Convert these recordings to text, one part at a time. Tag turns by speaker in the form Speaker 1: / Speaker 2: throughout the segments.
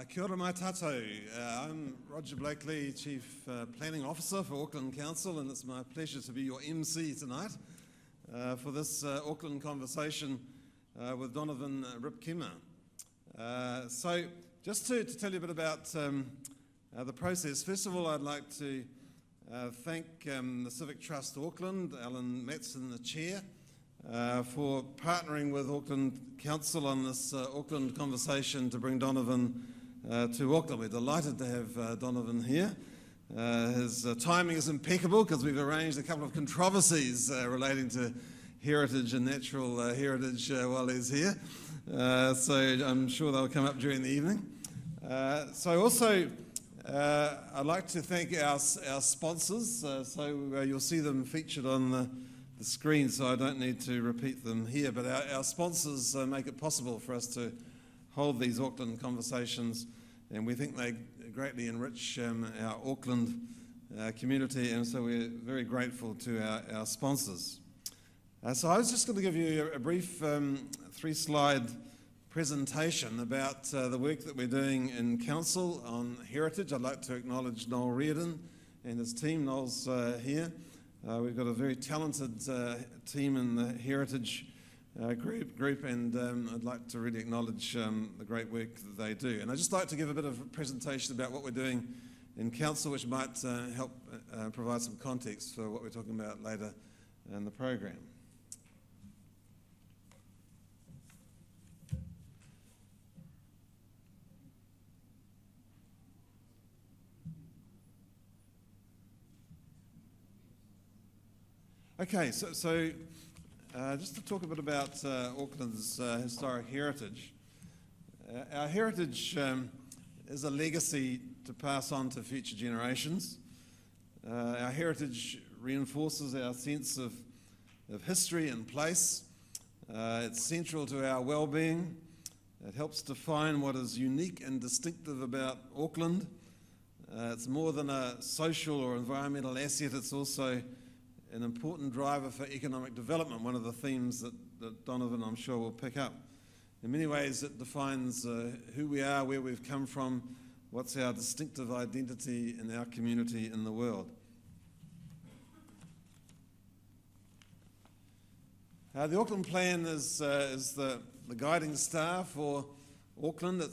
Speaker 1: Kia ora mai tātou. I'm Roger Blakeley, Chief Planning Officer for Auckland Council, and it's my pleasure to be your MC tonight for this Auckland conversation with Donovan Rypkema. So just to tell you a bit about the process, first of all I'd like to thank the Civic Trust Auckland, Allan, Matson, the Chair, for partnering with Auckland Council on this Auckland conversation to bring Donovan to Auckland. We're delighted to have Donovan here. His timing is impeccable because we've arranged a couple of controversies relating to heritage and natural heritage while he's here. So I'm sure they'll come up during the evening. So also I'd like to thank our sponsors. So you'll see them featured on the screen, so I don't need to repeat them here, but our sponsors make it possible for us to hold these Auckland conversations, and we think they greatly enrich our Auckland community, and so we're very grateful to our sponsors. So I was just going to give you a brief three-slide presentation about the work that we're doing in Council on heritage. I'd like to acknowledge Noel Reardon and his team. Noel's here. We've got a very talented team in the heritage group, and I'd like to really acknowledge the great work that they do. And I'd just like to give a bit of a presentation about what we're doing in Council, which might help provide some context for what we're talking about later in the program. Okay, so just to talk a bit about Auckland's historic heritage. Our heritage is a legacy to pass on to future generations. Our heritage reinforces our sense of history and place. It's central to our well-being. It helps define what is unique and distinctive about Auckland. It's more than a social or environmental asset, it's also an important driver for economic development, one of the themes that Donovan, I'm sure, will pick up. In many ways, it defines who we are, where we've come from, what's our distinctive identity in our community in the world. The Auckland Plan is the guiding star for Auckland.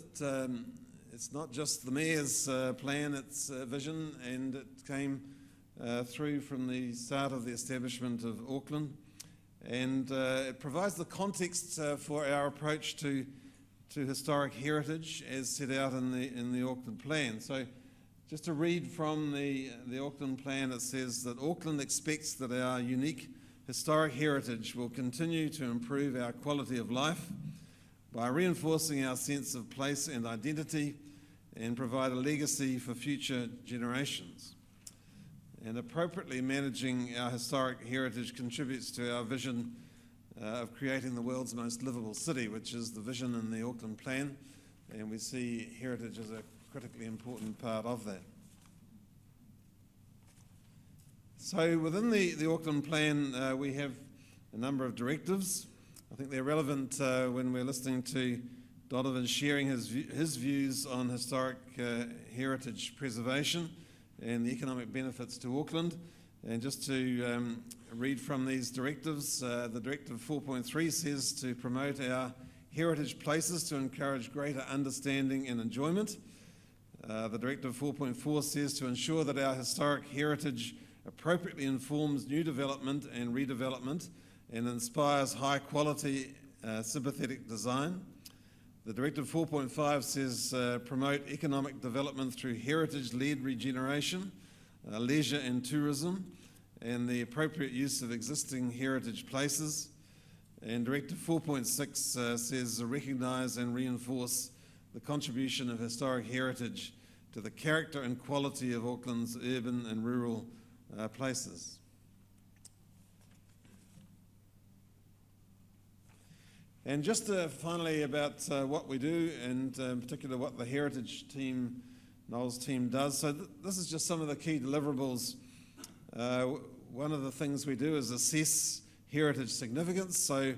Speaker 1: It's not just the Mayor's plan, it's vision, and it came through from the start of the establishment of Auckland, and it provides the context for our approach to historic heritage as set out in the Auckland Plan. So just to read from the Auckland Plan, it says that Auckland expects that our unique historic heritage will continue to improve our quality of life by reinforcing our sense of place and identity and provide a legacy for future generations. And appropriately managing our historic heritage contributes to our vision of creating the world's most livable city, which is the vision in the Auckland Plan, and we see heritage as a critically important part of that. So within the Auckland Plan, we have a number of directives. I think they're relevant when we're listening to Donovan sharing his views on historic heritage preservation and the economic benefits to Auckland. And just to read from these directives, the Directive 4.3 says to promote our heritage places to encourage greater understanding and enjoyment. The Directive 4.4 says to ensure that our historic heritage appropriately informs new development and redevelopment and inspires high quality, sympathetic design. The Directive 4.5 says promote economic development through heritage-led regeneration, leisure and tourism, and the appropriate use of existing heritage places. And Directive 4.6 says recognise and reinforce the contribution of historic heritage to the character and quality of Auckland's urban and rural places. And just finally about what we do, and in particular what the heritage team, Noel's team, does. So this is just some of the key deliverables. One of the things we do is assess heritage significance. So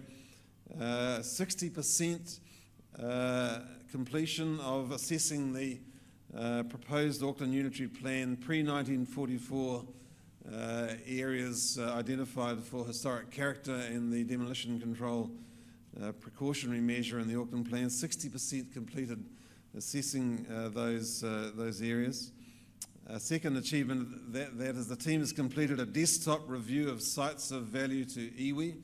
Speaker 1: 60% completion of assessing the proposed Auckland Unitary Plan pre-1944 areas identified for historic character and the demolition control precautionary measure in the Auckland Plan. 60% completed assessing those areas. Second achievement, that is the team has completed a desktop review of sites of value to iwi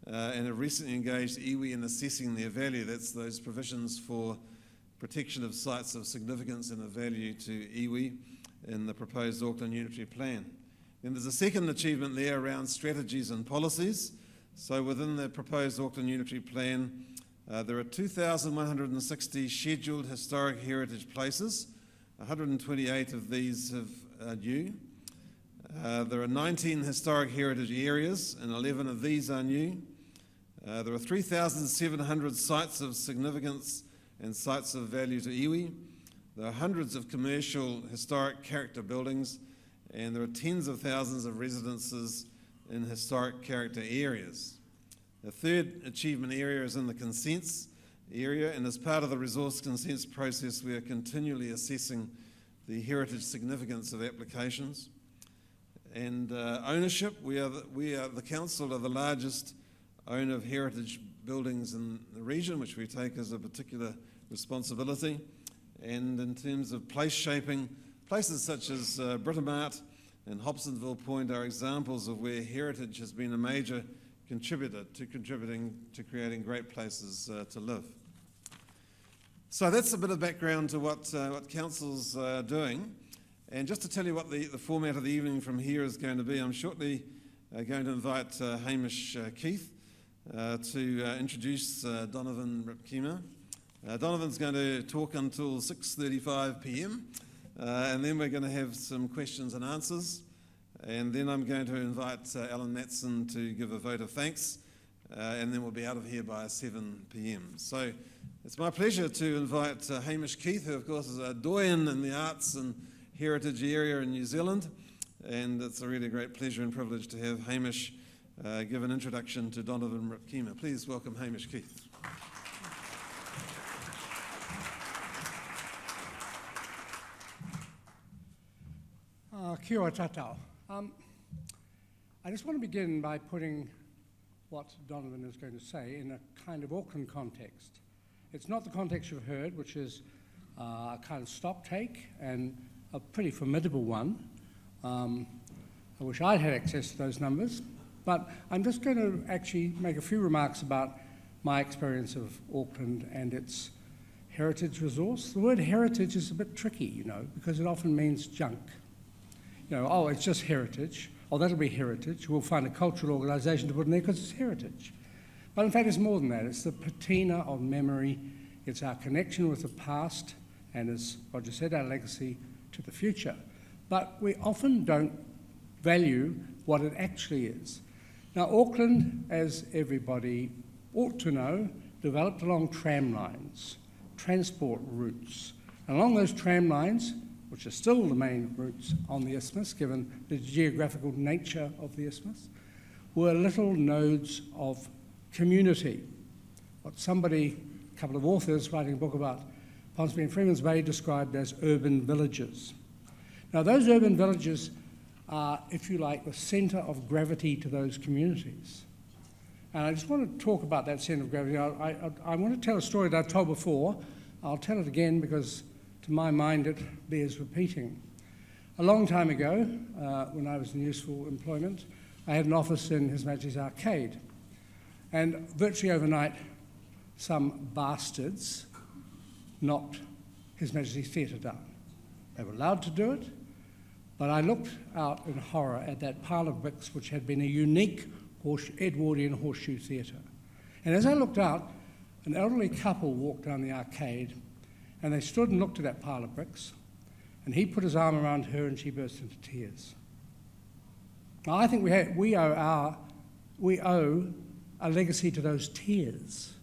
Speaker 1: and have recently engaged iwi in assessing their value. That's those provisions for protection of sites of significance and of value to iwi in the proposed Auckland Unitary Plan. Then there's a second achievement there around strategies and policies. So within the proposed Auckland Unitary Plan, there are 2,160 scheduled historic heritage places. 128 of these are new. There are 19 historic heritage areas, and 11 of these are new. There are 3,700 sites of significance and sites of value to iwi. There are hundreds of commercial historic character buildings, and there are tens of thousands of residences in historic character areas. The third achievement area is in the consents area, and as part of the resource consents process, we are continually assessing the heritage significance of applications. And ownership, the council are the largest owner of heritage buildings in the region, which we take as a particular responsibility. And in terms of place shaping, places such as Britomart and Hobsonville Point are examples of where heritage has been a major contributor to creating great places to live. So that's a bit of background to what Council's doing. And just to tell you what the format of the evening from here is going to be, I'm shortly going to invite Hamish Keith to introduce Donovan Rypkema. Donovan's going to talk until 6:35 p.m. And then we're going to have some questions and answers. And then I'm going to invite Allan Matson to give a vote of thanks. And then we'll be out of here by 7 p.m. So it's my pleasure to invite Hamish Keith, who of course is a doyen in the arts and heritage area in New Zealand. And it's a really great pleasure and privilege to have Hamish give an introduction to Donovan Rypkema. Please welcome Hamish Keith.
Speaker 2: Kia ora tātou. I just want to begin by putting what Donovan is going to say in a kind of Auckland context. It's not the context you've heard, which is a kind of stock-take and a pretty formidable one. I wish I'd had access to those numbers, but I'm just going to actually make a few remarks about my experience of Auckland and its heritage resource. The word heritage is a bit tricky, you know, because it often means junk. You know, oh, it's just heritage. Oh, that'll be heritage. We'll find a cultural organisation to put in there because it's heritage. But in fact, it's more than that. It's the patina of memory. It's our connection with the past, and as Roger said, our legacy to the future. But we often don't value what it actually is. Now, Auckland, as everybody ought to know, developed along tram lines, transport routes. And along those tram lines, which are still the main routes on the isthmus, given the geographical nature of the isthmus, were little nodes of community. What somebody, a couple of authors writing a book about Ponsonby and Freeman's Bay described as urban villages. Now those urban villages are, if you like, the centre of gravity to those communities. And I just want to talk about that centre of gravity. I want to tell a story that I've told before. I'll tell it again because to my mind, it bears repeating. A long time ago, when I was in useful employment, I had an office in His Majesty's Arcade. And virtually overnight, some bastards knocked His Majesty's Theatre down. They were allowed to do it, but I looked out in horror at that pile of bricks which had been a unique Edwardian horseshoe theatre. And as I looked out, an elderly couple walked down the arcade, and they stood and looked at that pile of bricks, and he put his arm around her and she burst into tears. Now I think we owe a legacy to those tears,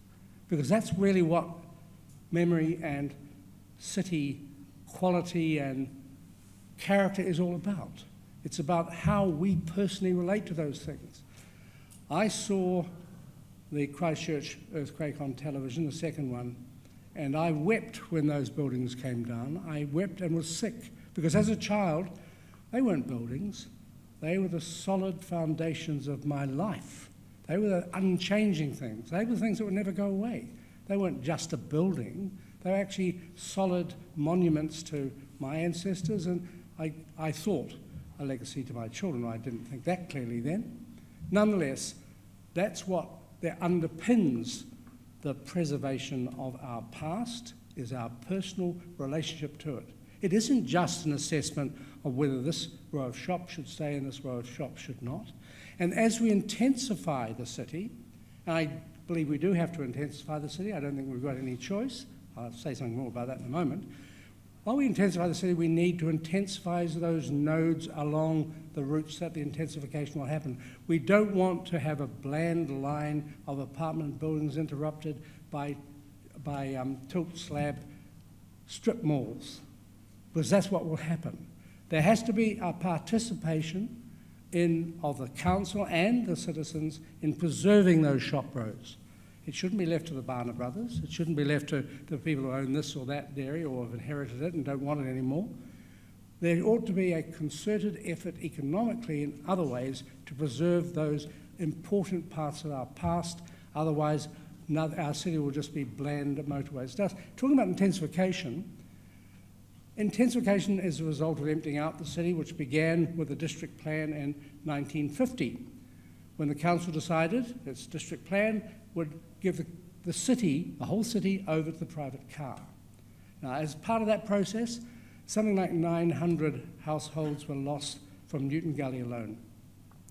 Speaker 2: because that's really what memory and city quality and character is all about. It's about how we personally relate to those things. I saw the Christchurch earthquake on television, the second one, And I wept when those buildings came down. I wept and was sick, because as a child, they weren't buildings. They were the solid foundations of my life. They were the unchanging things. They were the things that would never go away. They weren't just a building. They were actually solid monuments to my ancestors, and I thought a legacy to my children. I didn't think that clearly then. Nonetheless, that's what that underpins the preservation of our past, is our personal relationship to it. It isn't just an assessment of whether this row of shops should stay and this row of shops should not. And as we intensify the city, and I believe we do have to intensify the city, I don't think we've got any choice. I'll say something more about that in a moment. While we intensify the city, we need to intensify those nodes along the routes that the intensification will happen. We don't want to have a bland line of apartment buildings interrupted by tilt slab strip malls, because that's what will happen. There has to be a participation of the council and the citizens in preserving those shop rows. It shouldn't be left to the Barner brothers. It shouldn't be left to the people who own this or that dairy or have inherited it and don't want it anymore. There ought to be a concerted effort economically in other ways to preserve those important parts of our past. Otherwise, our city will just be bland motorways. Talking about intensification is a result of emptying out the city, which began with the district plan in 1950, when the council decided its district plan would give the city, the whole city, over to the private car. Now, as part of that process, something like 900 households were lost from Newton Gully alone.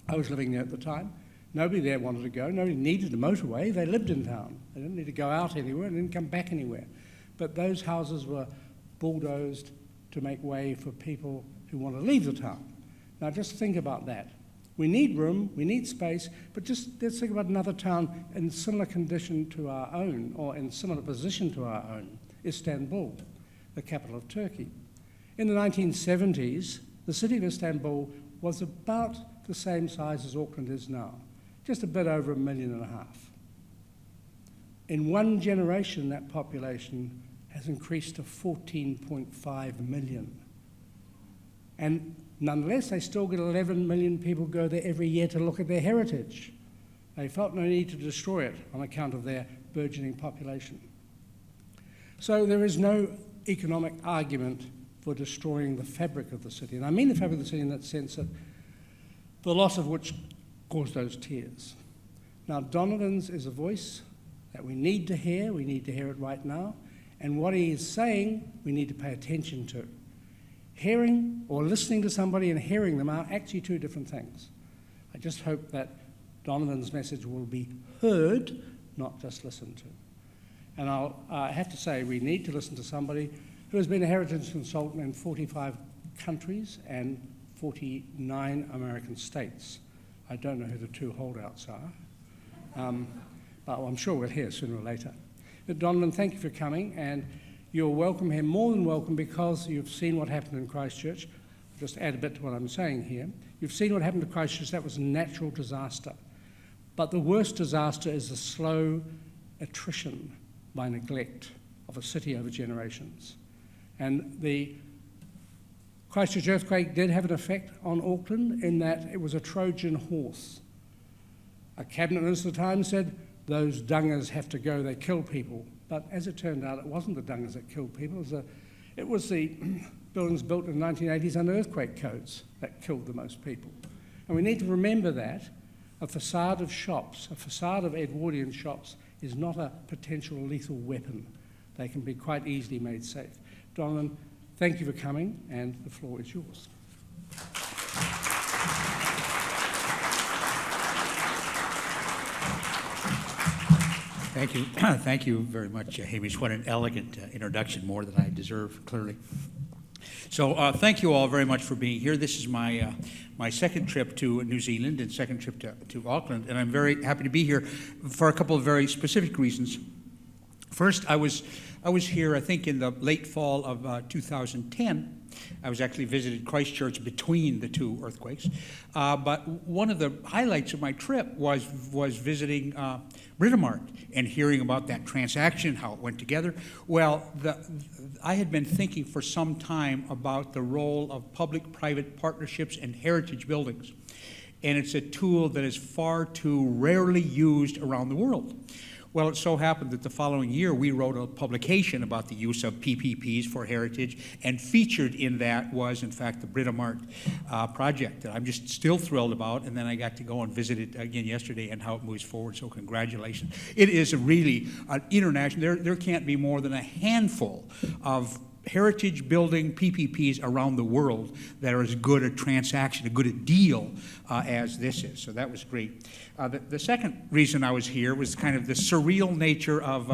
Speaker 2: I was living there at the time. Nobody there wanted to go. Nobody needed a motorway. They lived in town. They didn't need to go out anywhere and didn't come back anywhere. But those houses were bulldozed to make way for people who want to leave the town. Now, just think about that. We need room, we need space, but just let's think about another town in similar condition to our own, or in similar position to our own, Istanbul, the capital of Turkey. In the 1970s, the city of Istanbul was about the same size as Auckland is now, just a bit over 1.5 million. In one generation, that population has increased to 14.5 million. And nonetheless, they still get 11 million people go there every year to look at their heritage. They felt no need to destroy it on account of their burgeoning population. So there is no economic argument for destroying the fabric of the city. And I mean the fabric of the city in that sense that the loss of which caused those tears. Now, Donovan's is a voice that we need to hear it right now, and what he is saying, we need to pay attention to. Hearing or listening to somebody and hearing them are actually two different things. I just hope that Donovan's message will be heard, not just listened to. And I have to say, we need to listen to somebody who has been a heritage consultant in 45 countries and 49 American states. I don't know who the two holdouts are, but I'm sure we'll hear sooner or later. But Donovan, thank you for coming, and you're welcome here, more than welcome, because you've seen what happened in Christchurch. I'll just add a bit to what I'm saying here. You've seen what happened to Christchurch. That was a natural disaster. But the worst disaster is the slow attrition by neglect of a city over generations. And the Christchurch earthquake did have an effect on Auckland in that it was a Trojan horse. A cabinet minister at the time said, those dungers have to go, they kill people. But as it turned out, it wasn't the dungers that killed people. It was the buildings built in the 1980s under earthquake codes that killed the most people. And we need to remember that a facade of shops, a facade of Edwardian shops, is not a potential lethal weapon. They can be quite easily made safe. Donovan, thank you for coming, and the floor is yours.
Speaker 3: Thank you. Thank you very much, Hamish. What an elegant introduction, more than I deserve, clearly. So thank you all very much for being here. This is my second trip to New Zealand and second trip to Auckland, and I'm very happy to be here for a couple of very specific reasons. First, I was here, I think, in the late fall of 2010, I was actually visited Christchurch between the two earthquakes. But one of the highlights of my trip was visiting Britomart and hearing about that transaction, how it went together. Well, I had been thinking for some time about the role of public-private partnerships and heritage buildings. And it's a tool that is far too rarely used around the world. Well, it so happened that the following year we wrote a publication about the use of PPPs for heritage, and featured in that was, in fact, the Britomart project that I'm just still thrilled about, and then I got to go and visit it again yesterday and how it moves forward, so congratulations. It is really an international, there can't be more than a handful of heritage building PPPs around the world that are as good a transaction, a good a deal as this is. So that was great. The second reason I was here was kind of the surreal nature of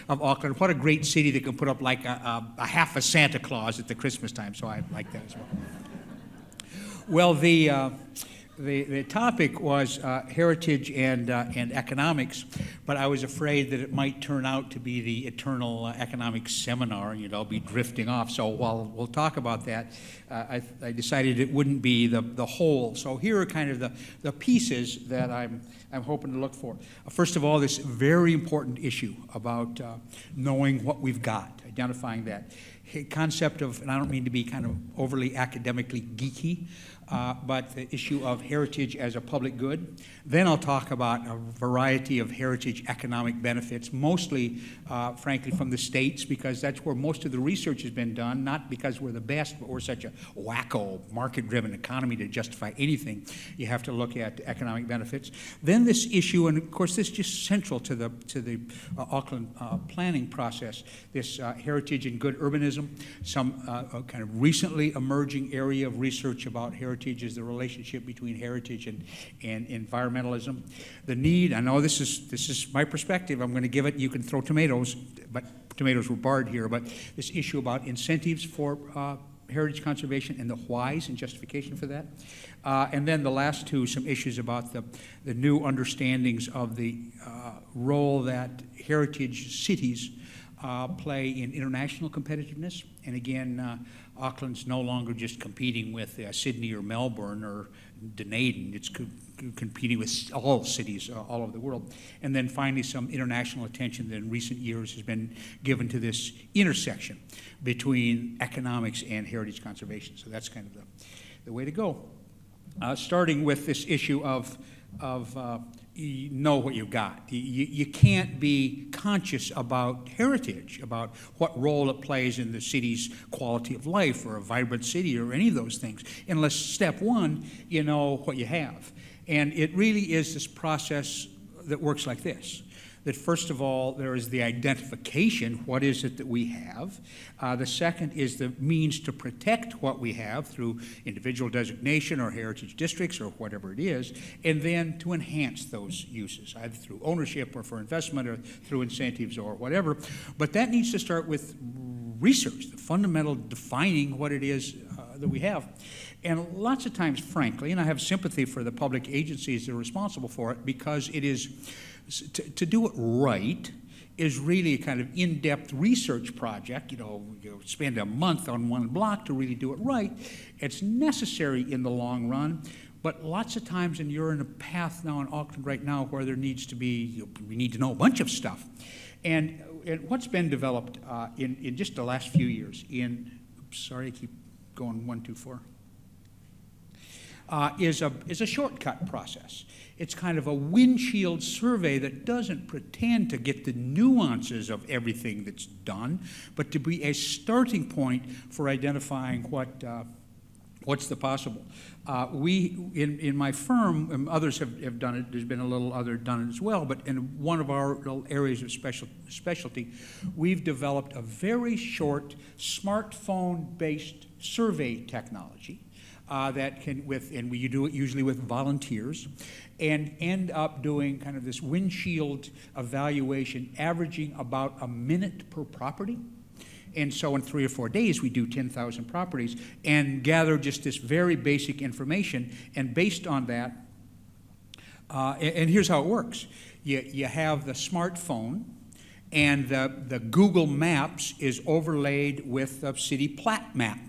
Speaker 3: Auckland. What a great city that can put up like a half a Santa Claus at the Christmas time. So I like that as well. Well, the topic was heritage and economics, but I was afraid that it might turn out to be the eternal economics seminar, and you'd all be drifting off. So while we'll talk about that, I decided it wouldn't be the whole. So here are kind of the pieces that I'm hoping to look for. First of all, this very important issue about knowing what we've got, identifying that concept of, and I don't mean to be kind of overly academically geeky, but the issue of heritage as a public good. Then I'll talk about a variety of heritage economic benefits, mostly, frankly, from the states, because that's where most of the research has been done, not because we're the best, but we're such a wacko, market-driven economy to justify anything. You have to look at economic benefits. Then this issue, and of course this is just central to the Auckland planning process, this heritage and good urbanism, some kind of recently emerging area of research about heritage is the relationship between heritage and environmentalism. The need, I know this is my perspective, I'm going to give it, you can throw tomatoes, but tomatoes were barred here, but this issue about incentives for heritage conservation and the whys and justification for that. And then the last two, some issues about the new understandings of the role that heritage cities play in international competitiveness. And again, Auckland's no longer just competing with Sydney or Melbourne or Dunedin. It's competing with all cities all over the world. And then finally, some international attention that in recent years has been given to this intersection between economics and heritage conservation. So that's kind of the way to go. Starting with this issue of you know what you've got. You can't be conscious about heritage, about what role it plays in the city's quality of life or a vibrant city or any of those things, unless step one, you know what you have. And it really is this process that works like this. That first of all, there is the identification, what is it that we have? The second is the means to protect what we have through individual designation or heritage districts or whatever it is, and then to enhance those uses, either through ownership or for investment or through incentives or whatever. But that needs to start with research, the fundamental defining what it is that we have. And lots of times, frankly, and I have sympathy for the public agencies that are responsible for it, because it is, to do it right is really a kind of in-depth research project. You spend a month on one block to really do it right. It's necessary in the long run, but lots of times, and you're in a path now in Auckland right now where there needs to be, we need to know a bunch of stuff. And what's been developed in just the last few years sorry, I keep going 1, 2, 4. Is a shortcut process. It's kind of a windshield survey that doesn't pretend to get the nuances of everything that's done, but to be a starting point for identifying what's the possible. We, in my firm, and others have done it, there's been a little other done it as well, but in one of our little areas of specialty, we've developed a very short smartphone-based survey technology that can, and we do it usually with volunteers, and end up doing kind of this windshield evaluation, averaging about a minute per property. And so in 3 or 4 days, we do 10,000 properties and gather just this very basic information. And based on that, and here's how it works. You have the smartphone, and the Google Maps is overlaid with the city plat map.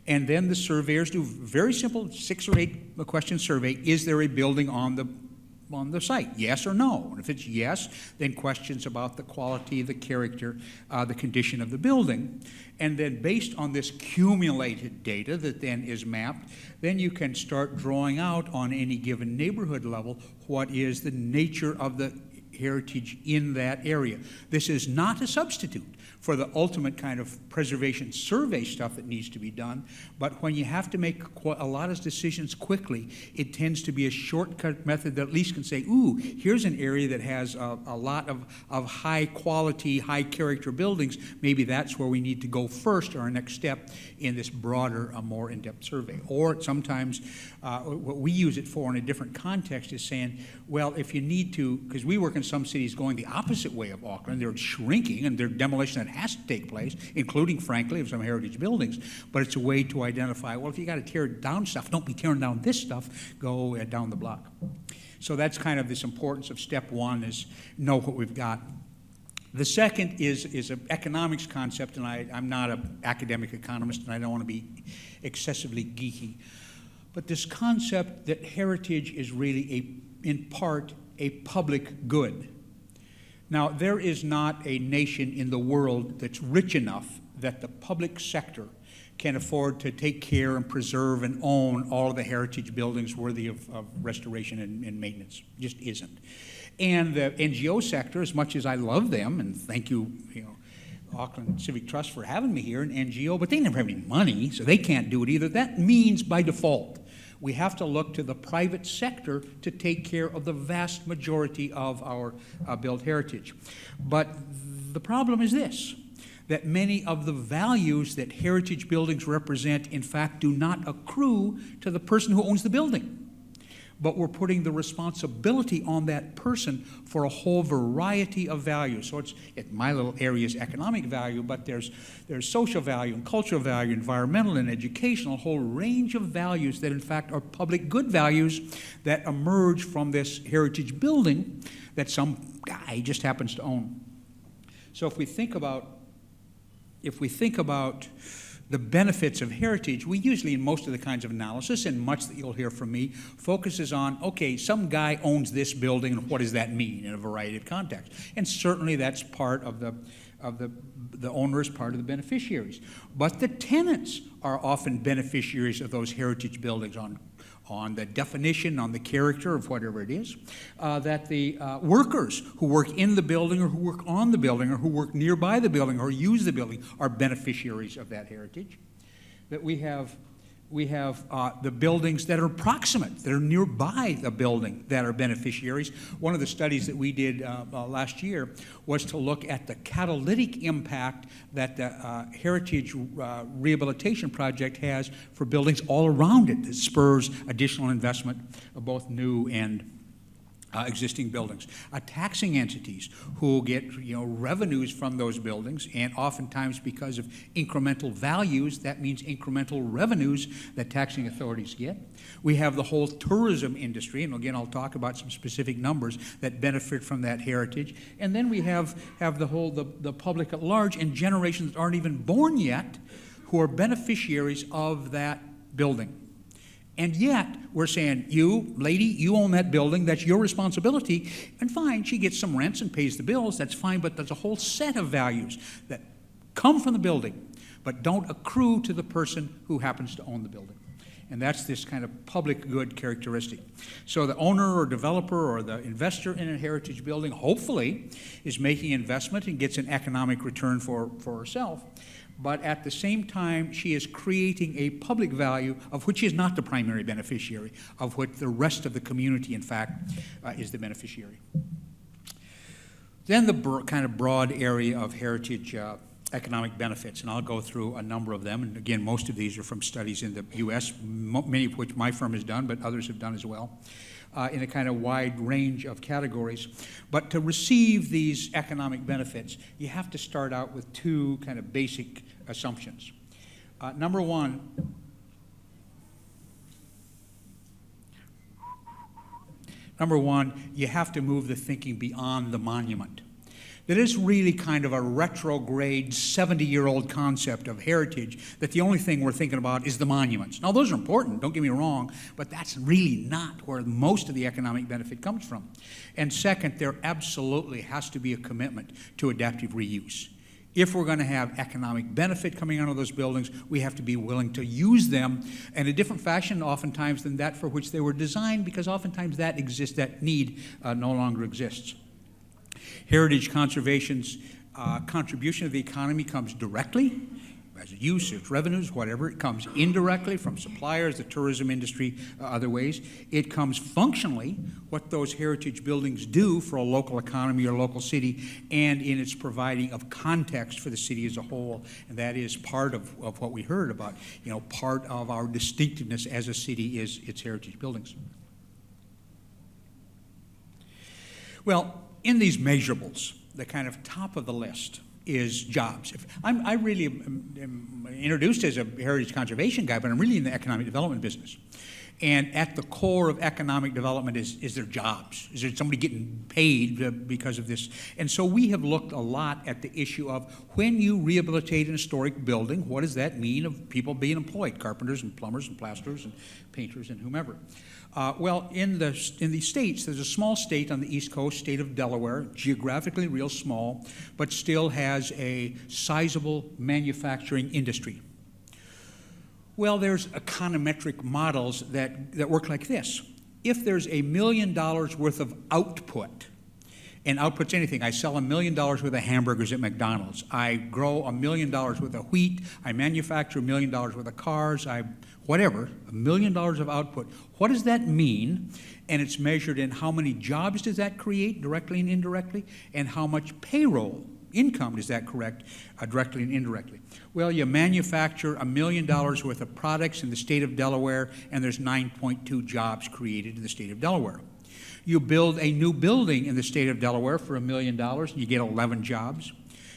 Speaker 3: And then the surveyors do very simple 6 or 8 question survey. Is there a building on the site? Yes or no? And if it's yes, then questions about the quality, the character, the condition of the building. And then based on this cumulated data that then is mapped, then you can start drawing out on any given neighborhood level what is the nature of the heritage in that area. This is not a substitute for the ultimate kind of preservation survey stuff that needs to be done, but when you have to make a lot of decisions quickly, it tends to be a shortcut method that at least can say, ooh, here's an area that has a lot of high quality, high character buildings. Maybe that's where we need to go first, or our next step in this broader, more in-depth survey. Or sometimes what we use it for in a different context is saying, well, if you need to, because we work in some cities going the opposite way of Auckland, they're shrinking and there's demolition that has to take place, including, frankly, of some heritage buildings, but it's a way to identify, well, if you got to tear down stuff, don't be tearing down this stuff, go down the block. So that's kind of this importance of step one, is know what we've got. The second is an economics concept, and I'm not an academic economist, and I don't want to be excessively geeky, but this concept that heritage is really, in part, a public good. Now, there is not a nation in the world that's rich enough that the public sector can afford to take care and preserve and own all of the heritage buildings worthy of restoration and maintenance. Just isn't. And the NGO sector, as much as I love them, and thank you, Auckland Civic Trust for having me here, an NGO, but they never have any money, so they can't do it either. That means, by default, we have to look to the private sector to take care of the vast majority of our built heritage. But the problem is this, that many of the values that heritage buildings represent, in fact, do not accrue to the person who owns the building. But we're putting the responsibility on that person for a whole variety of values. So my little area is economic value, but there's social value and cultural value, environmental and educational, a whole range of values that in fact are public good values that emerge from this heritage building that some guy just happens to own. So if we think about the benefits of heritage, we usually, in most of the kinds of analysis, and much that you'll hear from me, focuses on, okay, some guy owns this building, and what does that mean in a variety of contexts? And certainly that's part of the owner is part of the beneficiaries. But the tenants are often beneficiaries of those heritage buildings on the definition, on the character of whatever it is, that the workers who work in the building or who work on the building or who work nearby the building or use the building are beneficiaries of that heritage. That we have the buildings that are proximate, that are nearby the building, that are beneficiaries. One of the studies that we did last year was to look at the catalytic impact that the Heritage Rehabilitation Project has for buildings all around it. It spurs additional investment of both new and existing buildings. Taxing entities who get revenues from those buildings, and oftentimes because of incremental values, that means incremental revenues that taxing authorities get. We have the whole tourism industry, and again I'll talk about some specific numbers that benefit from that heritage. And then we have the public at large and generations that aren't even born yet who are beneficiaries of that building. And yet, we're saying, you, lady, you own that building, that's your responsibility, and fine, she gets some rents and pays the bills, that's fine, but there's a whole set of values that come from the building, but don't accrue to the person who happens to own the building. And that's this kind of public good characteristic. So the owner or developer or the investor in a heritage building, hopefully, is making investment and gets an economic return for herself. But at the same time, she is creating a public value of which she is not the primary beneficiary, of which the rest of the community, in fact, is the beneficiary. Then the kind of broad area of heritage economic benefits, and I'll go through a number of them. And again, most of these are from studies in the U.S., many of which my firm has done, but others have done as well, in a kind of wide range of categories. But to receive these economic benefits, you have to start out with two kind of basic assumptions. Number one, you have to move the thinking beyond the monument. that is really kind of a retrograde 70-year-old concept of heritage, that the only thing we're thinking about is the monuments. Now, those are important, don't get me wrong, but that's really not where most of the economic benefit comes from. And second, there absolutely has to be a commitment to adaptive reuse. If we're going to have economic benefit coming out of those buildings, we have to be willing to use them in a different fashion oftentimes than that for which they were designed, because oftentimes that need no longer exists. Heritage conservation's contribution to the economy comes directly, as a use, its revenues, whatever. It comes indirectly from suppliers, the tourism industry, other ways. It comes functionally, what those heritage buildings do for a local economy or local city, and in its providing of context for the city as a whole. And that is part of what we heard about. You know, part of our distinctiveness as a city is its heritage buildings. Well, in these measurables, the kind of top of the list is jobs. I really am introduced as a heritage conservation guy, but I'm really in the economic development business. And at the core of economic development is there jobs? Is there somebody getting paid because of this? And so we have looked a lot at the issue of when you rehabilitate an historic building, what does that mean of people being employed? Carpenters and plumbers and plasterers and painters and whomever. Well, in the states, there's a small state on the East Coast, state of Delaware, geographically real small, but still has a sizable manufacturing industry. Well, there's econometric models that work like this. If there's $1 million worth of output, and output's anything, I sell $1 million worth of hamburgers at McDonald's, I grow $1 million worth of wheat, I manufacture $1 million worth of cars, whatever, $1 million of output. What does that mean? And it's measured in how many jobs does that create, directly and indirectly, and how much payroll income does that correct, directly and indirectly. Well, you manufacture $1 million worth of products in the state of Delaware, and there's 9.2 jobs created in the state of Delaware. You build a new building in the state of Delaware for $1 million, and you get 11 jobs.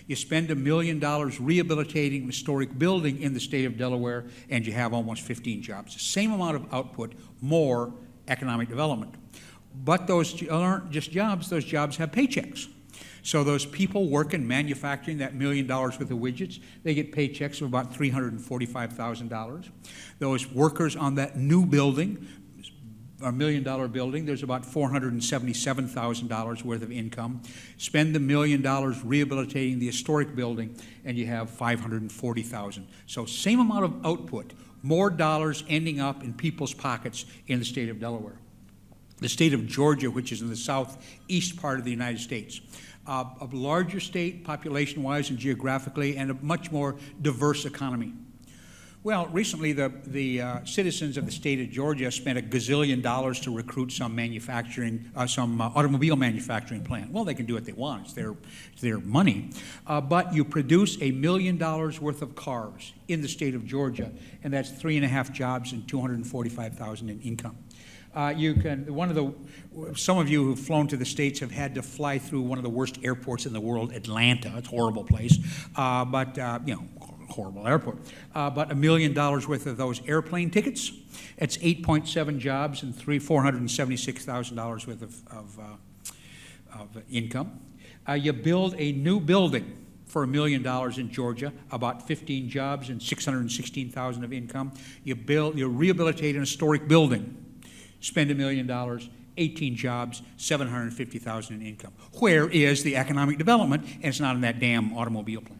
Speaker 3: You spend $1 million rehabilitating a historic building in the state of Delaware, and you have almost 15 jobs. The same amount of output, more economic development. But those aren't just jobs, those jobs have paychecks. So those people working, manufacturing that $1 million worth of widgets, they get paychecks of about $345,000. Those workers on that new building, a $1 million building, there's about $477,000 worth of income. Spend the $1 million rehabilitating the historic building, and you have $540,000. So same amount of output, more dollars ending up in people's pockets in the state of Delaware. The state of Georgia, which is in the southeast part of the United States, a larger state population-wise and geographically, and a much more diverse economy. Well, recently the citizens of the state of Georgia spent $1 gazillion to recruit some automobile manufacturing plant. Well, they can do what they want. It's their money. But you produce $1 million worth of cars in the state of Georgia, and that's 3.5 jobs and $245,000 in income. Some of you who've flown to the States have had to fly through one of the worst airports in the world, Atlanta. It's a horrible place, horrible airport. But $1 million worth of those airplane tickets, it's 8.7 jobs and $476,000 worth of income. You build a new building for $1 million in Georgia, about 15 jobs and $616,000 of income. You rehabilitate an historic building, spend $1 million, 18 jobs, $750,000 in income. Where is the economic development? And it's not in that damn automobile plant.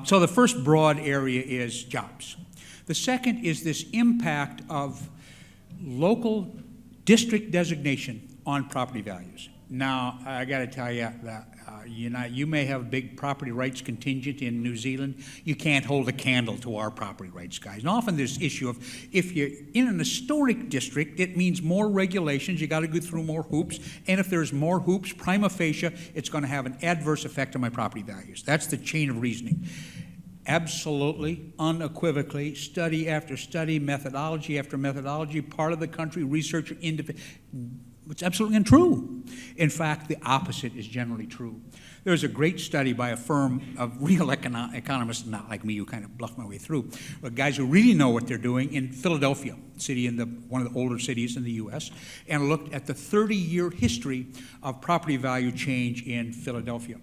Speaker 3: So the first broad area is jobs. The second is this impact of local district designation on property values. Now, I got to tell you that you may have a big property rights contingent in New Zealand. You can't hold a candle to our property rights guys. And often there's this issue of if you're in an historic district, it means more regulations. You got to go through more hoops. And if there's more hoops, prima facie, it's going to have an adverse effect on my property values. That's the chain of reasoning. Absolutely, unequivocally, study after study, methodology after methodology, part of the country, researcher, independent. It's absolutely untrue. In fact, the opposite is generally true. There's a great study by a firm of real economists, not like me, who kind of bluff my way through, but guys who really know what they're doing in Philadelphia, city in one of the older cities in the U.S., and looked at the 30-year history of property value change in Philadelphia.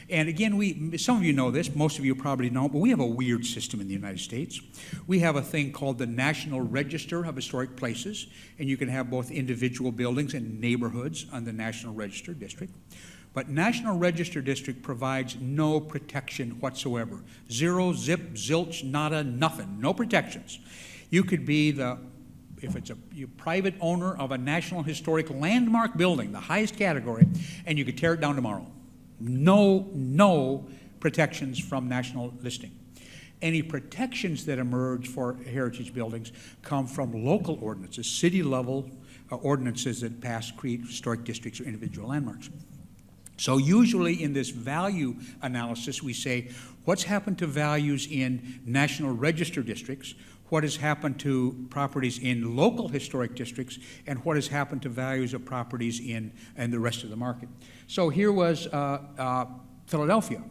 Speaker 3: And again, some of you know this, most of you probably don't, but we have a weird system in the United States. We have a thing called the National Register of Historic Places, and you can have both individual buildings and neighborhoods on the National Register District. But National Register District provides no protection whatsoever. Zero, zip, zilch, nada, nothing, no protections. You could be if it's a private owner of a National Historic Landmark building, the highest category, and you could tear it down tomorrow. No protections from national listing. Any protections that emerge for heritage buildings come from local ordinances, city-level ordinances that create historic districts or individual landmarks. So usually in this value analysis, we say, what's happened to values in National Register districts, what has happened to properties in local historic districts, and what has happened to values of properties in the rest of the market. So here was Philadelphia.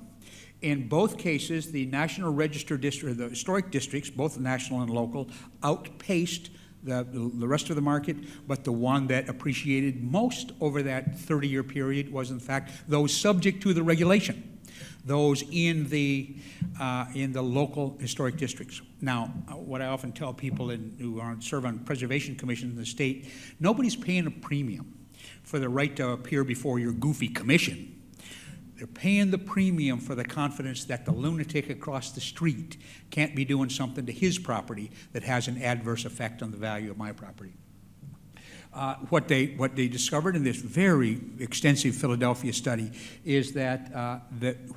Speaker 3: In both cases, the National Register district, the historic districts, both national and local, outpaced the rest of the market, but the one that appreciated most over that 30-year period was, in fact, those subject to the regulation, those in the local historic districts. Now, what I often tell people who serve on preservation commissions in the state, nobody's paying a premium for the right to appear before your goofy commission. They're paying the premium for the confidence that the lunatic across the street can't be doing something to his property that has an adverse effect on the value of my property. What they discovered in this very extensive Philadelphia study is that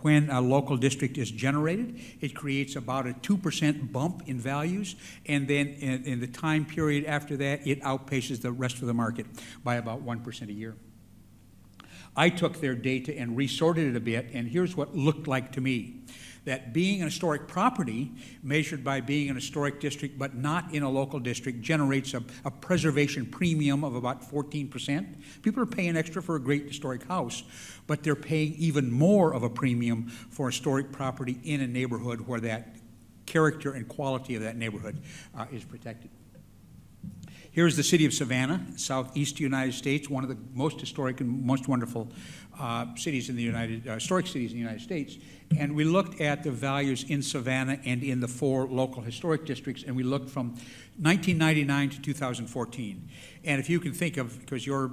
Speaker 3: when a local district is generated, it creates about a 2% bump in values, and then in the time period after that, it outpaces the rest of the market by about 1% a year. I took their data and resorted it a bit, and here's what looked like to me. That being an historic property, measured by being an historic district but not in a local district, generates a preservation premium of about 14%. People are paying extra for a great historic house, but they're paying even more of a premium for historic property in a neighborhood where that character and quality of that neighborhood is protected. Here's the city of Savannah, southeast United States, one of the most historic and most wonderful cities in the historic cities in the United States. And we looked at the values in Savannah and in the 4 local historic districts, and we looked from 1999 to 2014. And if you can think of, because your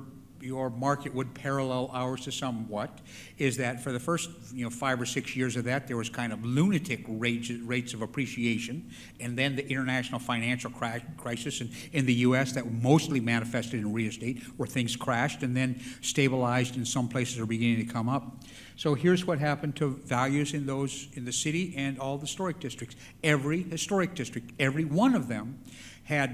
Speaker 3: market would parallel ours to somewhat, is that for the first 5 or 6 years of that, there was kind of lunatic rates of appreciation, and then the international financial crisis in the U.S. that mostly manifested in real estate, where things crashed and then stabilized, and some places are beginning to come up. So here's what happened to values in the city and all the historic districts. Every historic district, every one of them, had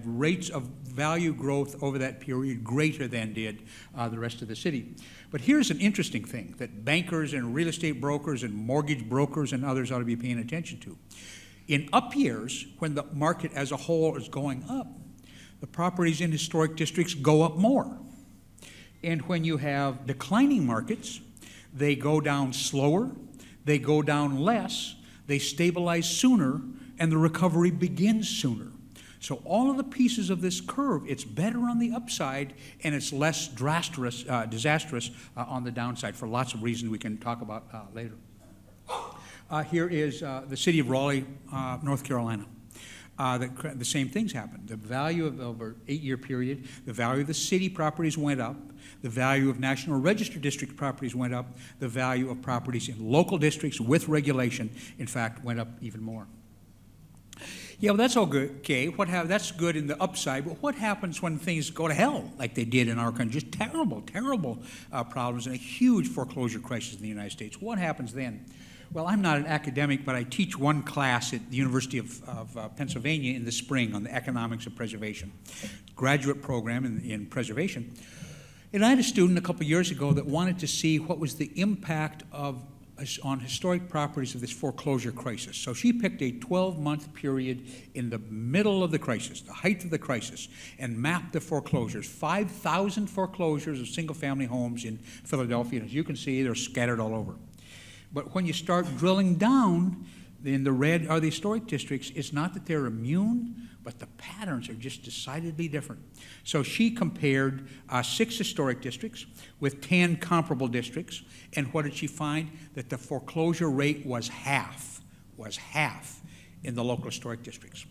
Speaker 3: rates of value growth over that period greater than did the rest of the city. But here's an interesting thing that bankers and real estate brokers and mortgage brokers and others ought to be paying attention to. In up years, when the market as a whole is going up, the properties in historic districts go up more. And when you have declining markets, they go down slower, they go down less, they stabilize sooner, and the recovery begins sooner. So all of the pieces of this curve, it's better on the upside, and it's less disastrous on the downside for lots of reasons we can talk about later. Here is the city of Raleigh, North Carolina. The same things happened. The value of over 8-year period, the value of the city properties went up, the value of National Register District properties went up, the value of properties in local districts with regulation, in fact, went up even more. Yeah, well, that's all good, okay. That's good in the upside, but what happens when things go to hell like they did in our country? Just terrible problems and a huge foreclosure crisis in the United States. What happens then? Well, I'm not an academic, but I teach one class at the University of Pennsylvania in the spring on the economics of preservation, graduate program in preservation. And I had a student a couple years ago that wanted to see what was the impact on historic properties of this foreclosure crisis. So she picked a 12-month period in the middle of the crisis, the height of the crisis, and mapped the foreclosures. 5,000 foreclosures of single-family homes in Philadelphia. And as you can see, they're scattered all over. But when you start drilling down, in the red are the historic districts, it's not that they're immune, but the patterns are just decidedly different. So she compared 6 historic districts with 10 comparable districts, and what did she find? That the foreclosure rate was half in the local historic districts.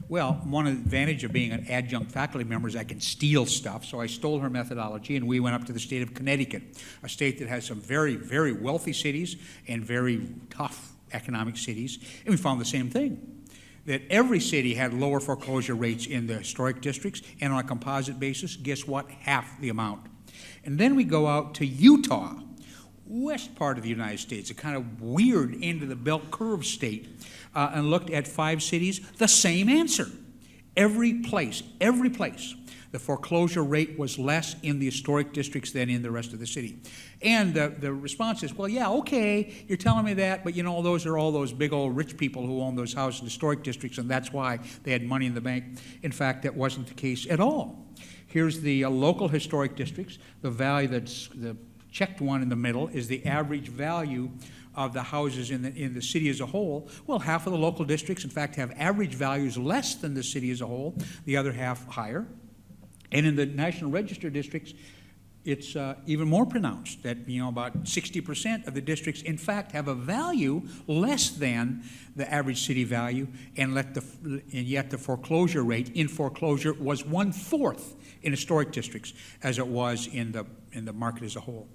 Speaker 3: Well, one advantage of being an adjunct faculty member is I can steal stuff, so I stole her methodology, and we went up to the state of Connecticut, a state that has some very, very wealthy cities and very tough economic cities, and we found the same thing, that every city had lower foreclosure rates in the historic districts, and on a composite basis, guess what? Half the amount. And then we go out to Utah, west part of the United States, a kind of weird end of the belt curve state, and looked at 5 cities, the same answer. Every place, the foreclosure rate was less in the historic districts than in the rest of the city. And the response is, well, yeah, okay, you're telling me that, but you know, those are all those big old rich people who own those houses in historic districts, and that's why they had money in the bank. In fact, that wasn't the case at all. Here's the local historic districts. The value that's the checked one in the middle is the average value of the houses in the city as a whole. Well, half of the local districts, in fact, have average values less than the city as a whole, the other half higher. And in the National Register districts, it's even more pronounced that, you know, about 60% of the districts, in fact, have a value less than the average city value, and yet the foreclosure rate in foreclosure was 1/4 in historic districts as it was in the market as a whole.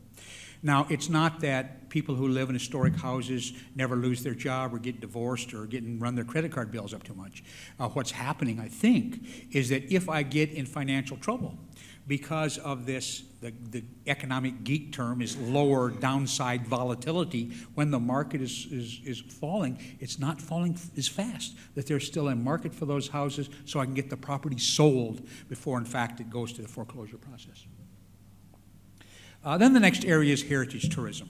Speaker 3: Now, it's not that people who live in historic houses never lose their job or get divorced or run their credit card bills up too much. What's happening, I think, is that if I get in financial trouble because of this, the economic geek term is lower downside volatility, when the market is falling, it's not falling as fast, that there's still a market for those houses so I can get the property sold before, in fact, it goes to the foreclosure process. Then the next area is heritage tourism.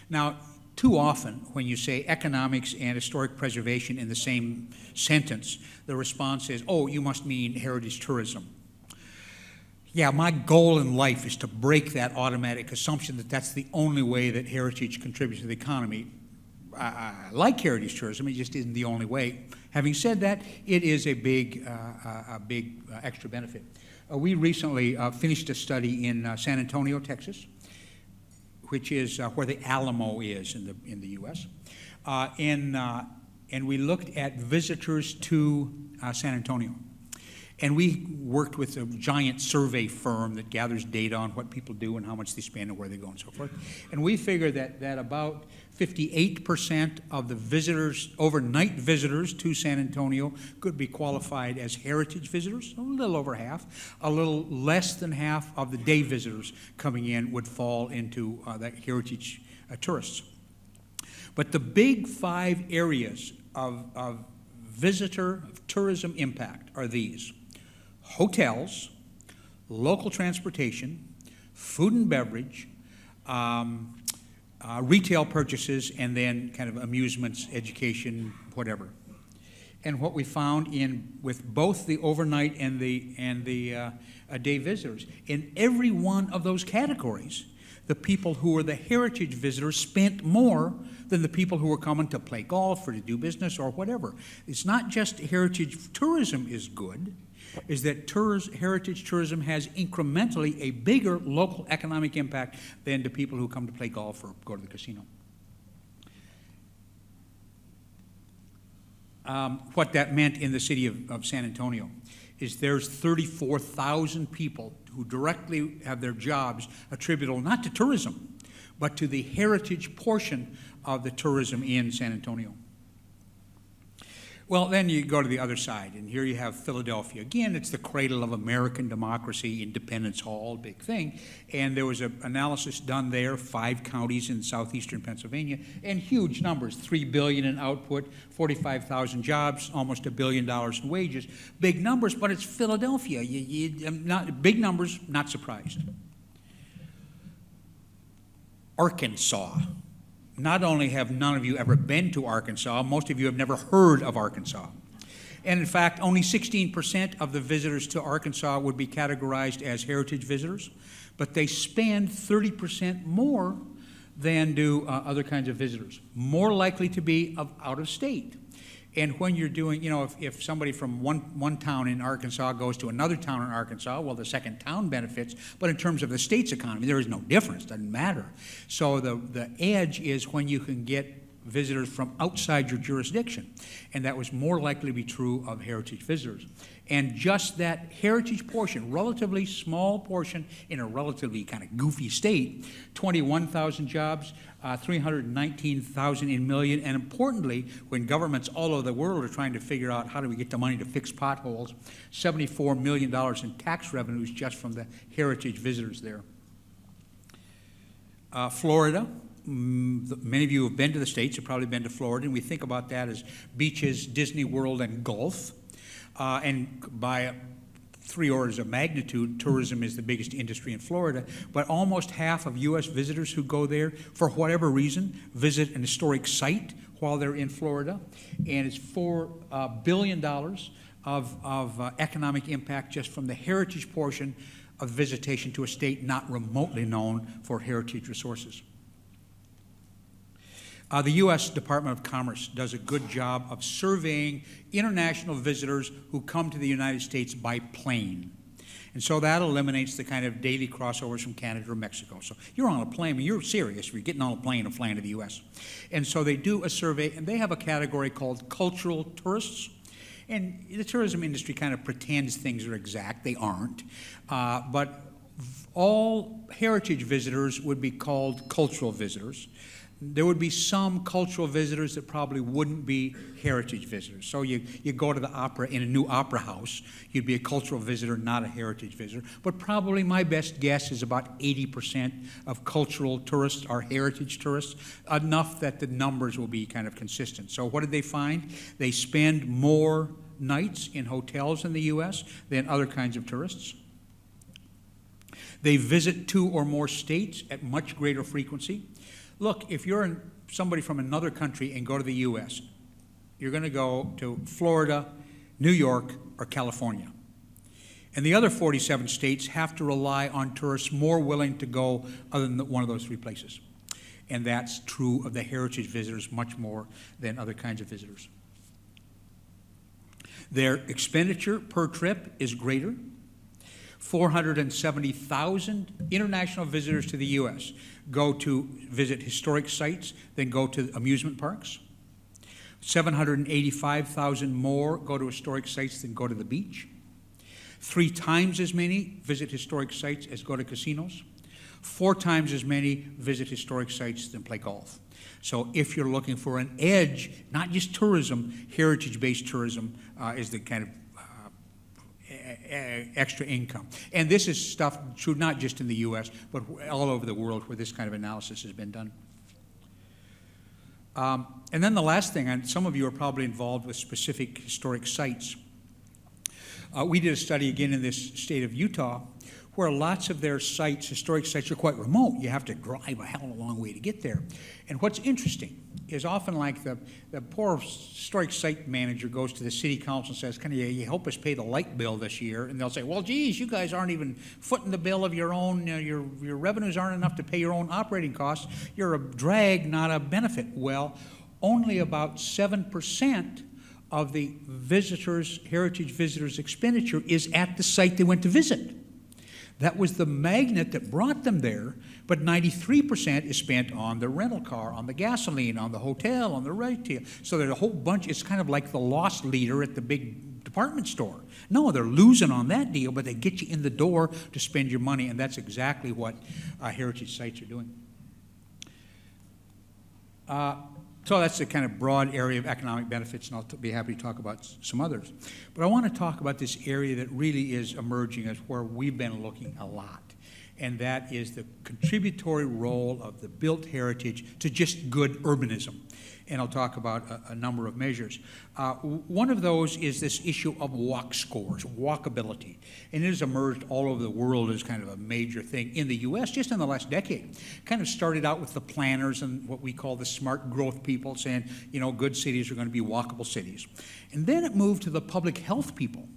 Speaker 3: Now, too often, when you say economics and historic preservation in the same sentence, the response is, oh, you must mean heritage tourism. Yeah, my goal in life is to break that automatic assumption that that's the only way that heritage contributes to the economy. I like heritage tourism, it just isn't the only way. Having said that, it is a big extra benefit. We recently finished a study in San Antonio, Texas, which is where the Alamo is in the U.S. And we looked at visitors to San Antonio. And we worked with a giant survey firm that gathers data on what people do and how much they spend and where they go and so forth. And we figured that about 58% of the visitors, overnight visitors to San Antonio, could be qualified as heritage visitors, a little over half. A little less than half of the day visitors coming in would fall into the heritage tourists. But the big 5 areas of tourism impact are these: hotels, local transportation, food and beverage, retail purchases, and then kind of amusements, education, whatever. And what we found with both the overnight and the day visitors, in every one of those categories, the people who were the heritage visitors spent more than the people who were coming to play golf or to do business or whatever. It's not just heritage tourism is good, is that heritage tourism has incrementally a bigger local economic impact than the people who come to play golf or go to the casino. What that meant in the city of San Antonio is there's 34,000 people who directly have their jobs attributable not to tourism, but to the heritage portion of the tourism in San Antonio. Well, then you go to the other side, and here you have Philadelphia. Again, it's the cradle of American democracy, Independence Hall, big thing. And there was an analysis done there, 5 counties in southeastern Pennsylvania, and huge numbers, $3 billion in output, 45,000 jobs, almost $1 billion in wages. Big numbers, but it's Philadelphia. Big numbers, not surprised. Arkansas. Not only have none of you ever been to Arkansas, most of you have never heard of Arkansas. And in fact, only 16% of the visitors to Arkansas would be categorized as heritage visitors, but they spend 30% more than do other kinds of visitors. More likely to be out of state. And when you're doing, you know, if somebody from one town in Arkansas goes to another town in Arkansas, well, the second town benefits, but in terms of the state's economy, there is no difference, doesn't matter. So the edge is when you can get visitors from outside your jurisdiction, and that was more likely to be true of heritage visitors. And just that heritage portion, relatively small portion in a relatively kind of goofy state, 21,000 jobs, 319,000 in million, and importantly, when governments all over the world are trying to figure out how do we get the money to fix potholes, $74 million in tax revenues just from the heritage visitors there. Florida. Many of you have been to the States, have probably been to Florida, and we think about that as beaches, Disney World, and golf. And by 3 orders of magnitude, tourism is the biggest industry in Florida, but almost half of U.S. visitors who go there, for whatever reason, visit an historic site while they're in Florida, and it's $4 billion of economic impact just from the heritage portion of visitation to a state not remotely known for heritage resources. The U.S. Department of Commerce does a good job of surveying international visitors who come to the United States by plane. And so that eliminates the kind of daily crossovers from Canada or Mexico. So you're on a plane, I mean, you're serious, you're getting on a plane and flying to the U.S. And so they do a survey, and they have a category called cultural tourists. And the tourism industry kind of pretends things are exact. They aren't. But all heritage visitors would be called cultural visitors. There would be some cultural visitors that probably wouldn't be heritage visitors. So you go to the opera in a new opera house, you'd be a cultural visitor, not a heritage visitor. But probably my best guess is about 80% of cultural tourists are heritage tourists, enough that the numbers will be kind of consistent. So what did they find? They spend more nights in hotels in the U.S. than other kinds of tourists. They visit 2 or more states at much greater frequency. Look, if you're somebody from another country and go to the U.S., you're going to go to Florida, New York, or California. And the other 47 states have to rely on tourists more willing to go other than one of those 3 places. And that's true of the heritage visitors much more than other kinds of visitors. Their expenditure per trip is greater. 470,000 international visitors to the U.S. go to visit historic sites than go to amusement parks. 785,000 more go to historic sites than go to the beach. 3 times as many visit historic sites as go to casinos. 4 times as many visit historic sites than play golf. So if you're looking for an edge, not just tourism, heritage-based tourism is the kind of extra income. And this is stuff true not just in the U.S., but all over the world where this kind of analysis has been done. And then the last thing, and some of you are probably involved with specific historic sites. We did a study again in this state of Utah where lots of their sites, historic sites, are quite remote. You have to drive a hell of a long way to get there. And what's interesting is often like the poor historic site manager goes to the city council and says, can you help us pay the light bill this year? And they'll say, well, geez, you guys aren't even footing the bill of your own, your revenues aren't enough to pay your own operating costs. You're a drag, not a benefit. Well, only about 7% of the heritage visitors' expenditure is at the site they went to visit. That was the magnet that brought them there, but 93% is spent on the rental car, on the gasoline, on the hotel, on the retail. So there's a whole bunch. It's kind of like the loss leader at the big department store. No, they're losing on that deal, but they get you in the door to spend your money, and that's exactly what heritage sites are doing. So that's the kind of broad area of economic benefits, and I'll be happy to talk about some others. But I want to talk about this area that really is emerging as where we've been looking a lot, and that is the contributory role of the built heritage to just good urbanism. And I'll talk about a number of measures. One of those is this issue of walk scores, walkability. And it has emerged all over the world as kind of a major thing in the U.S. just in the last decade. Kind of started out with the planners and what we call the smart growth people saying, you know, good cities are going to be walkable cities. And then it moved to the public health people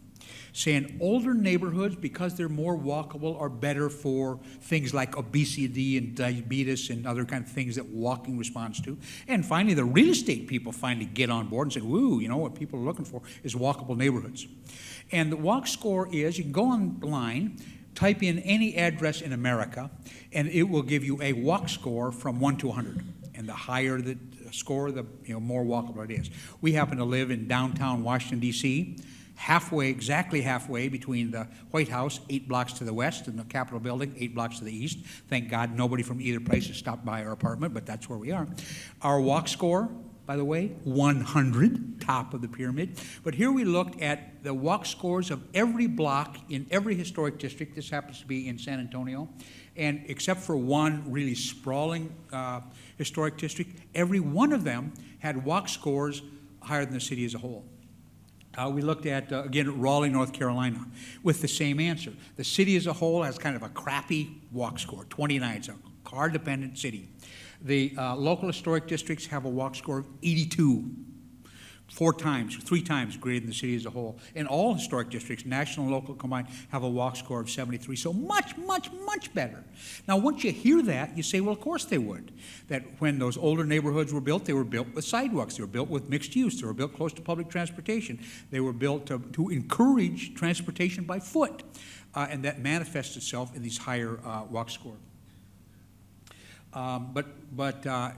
Speaker 3: saying older neighborhoods, because they're more walkable, are better for things like obesity and diabetes and other kind of things that walking responds to. And finally, the real estate people finally get on board and said, woo, you know, what people are looking for is walkable neighborhoods. And the walk score is, you can go online, type in any address in America, and it will give you a walk score from 1 to 100. And the higher the score, the more walkable it is. We happen to live in downtown Washington, D.C., exactly halfway between the White House, 8 blocks to the west, and the Capitol building, 8 blocks to the east. Thank God nobody from either place has stopped by our apartment, but that's where we are. Our walk score, by the way, 100, top of the pyramid. But here we looked at the walk scores of every block in every historic district. This happens to be in San Antonio. And except for one really sprawling historic district, every one of them had walk scores higher than the city as a whole. We looked at, again, Raleigh, North Carolina, with the same answer. The city as a whole has kind of a crappy walk score, 29. It's a car-dependent city. The local historic districts have a walk score of 82, 3 times greater than the city as a whole. And all historic districts, national and local combined, have a walk score of 73. So much, much, much better. Now, once you hear that, you say, well, of course they would. That when those older neighborhoods were built, they were built with sidewalks. They were built with mixed use. They were built close to public transportation. They were built to encourage transportation by foot. And that manifests itself in these higher walk scores. But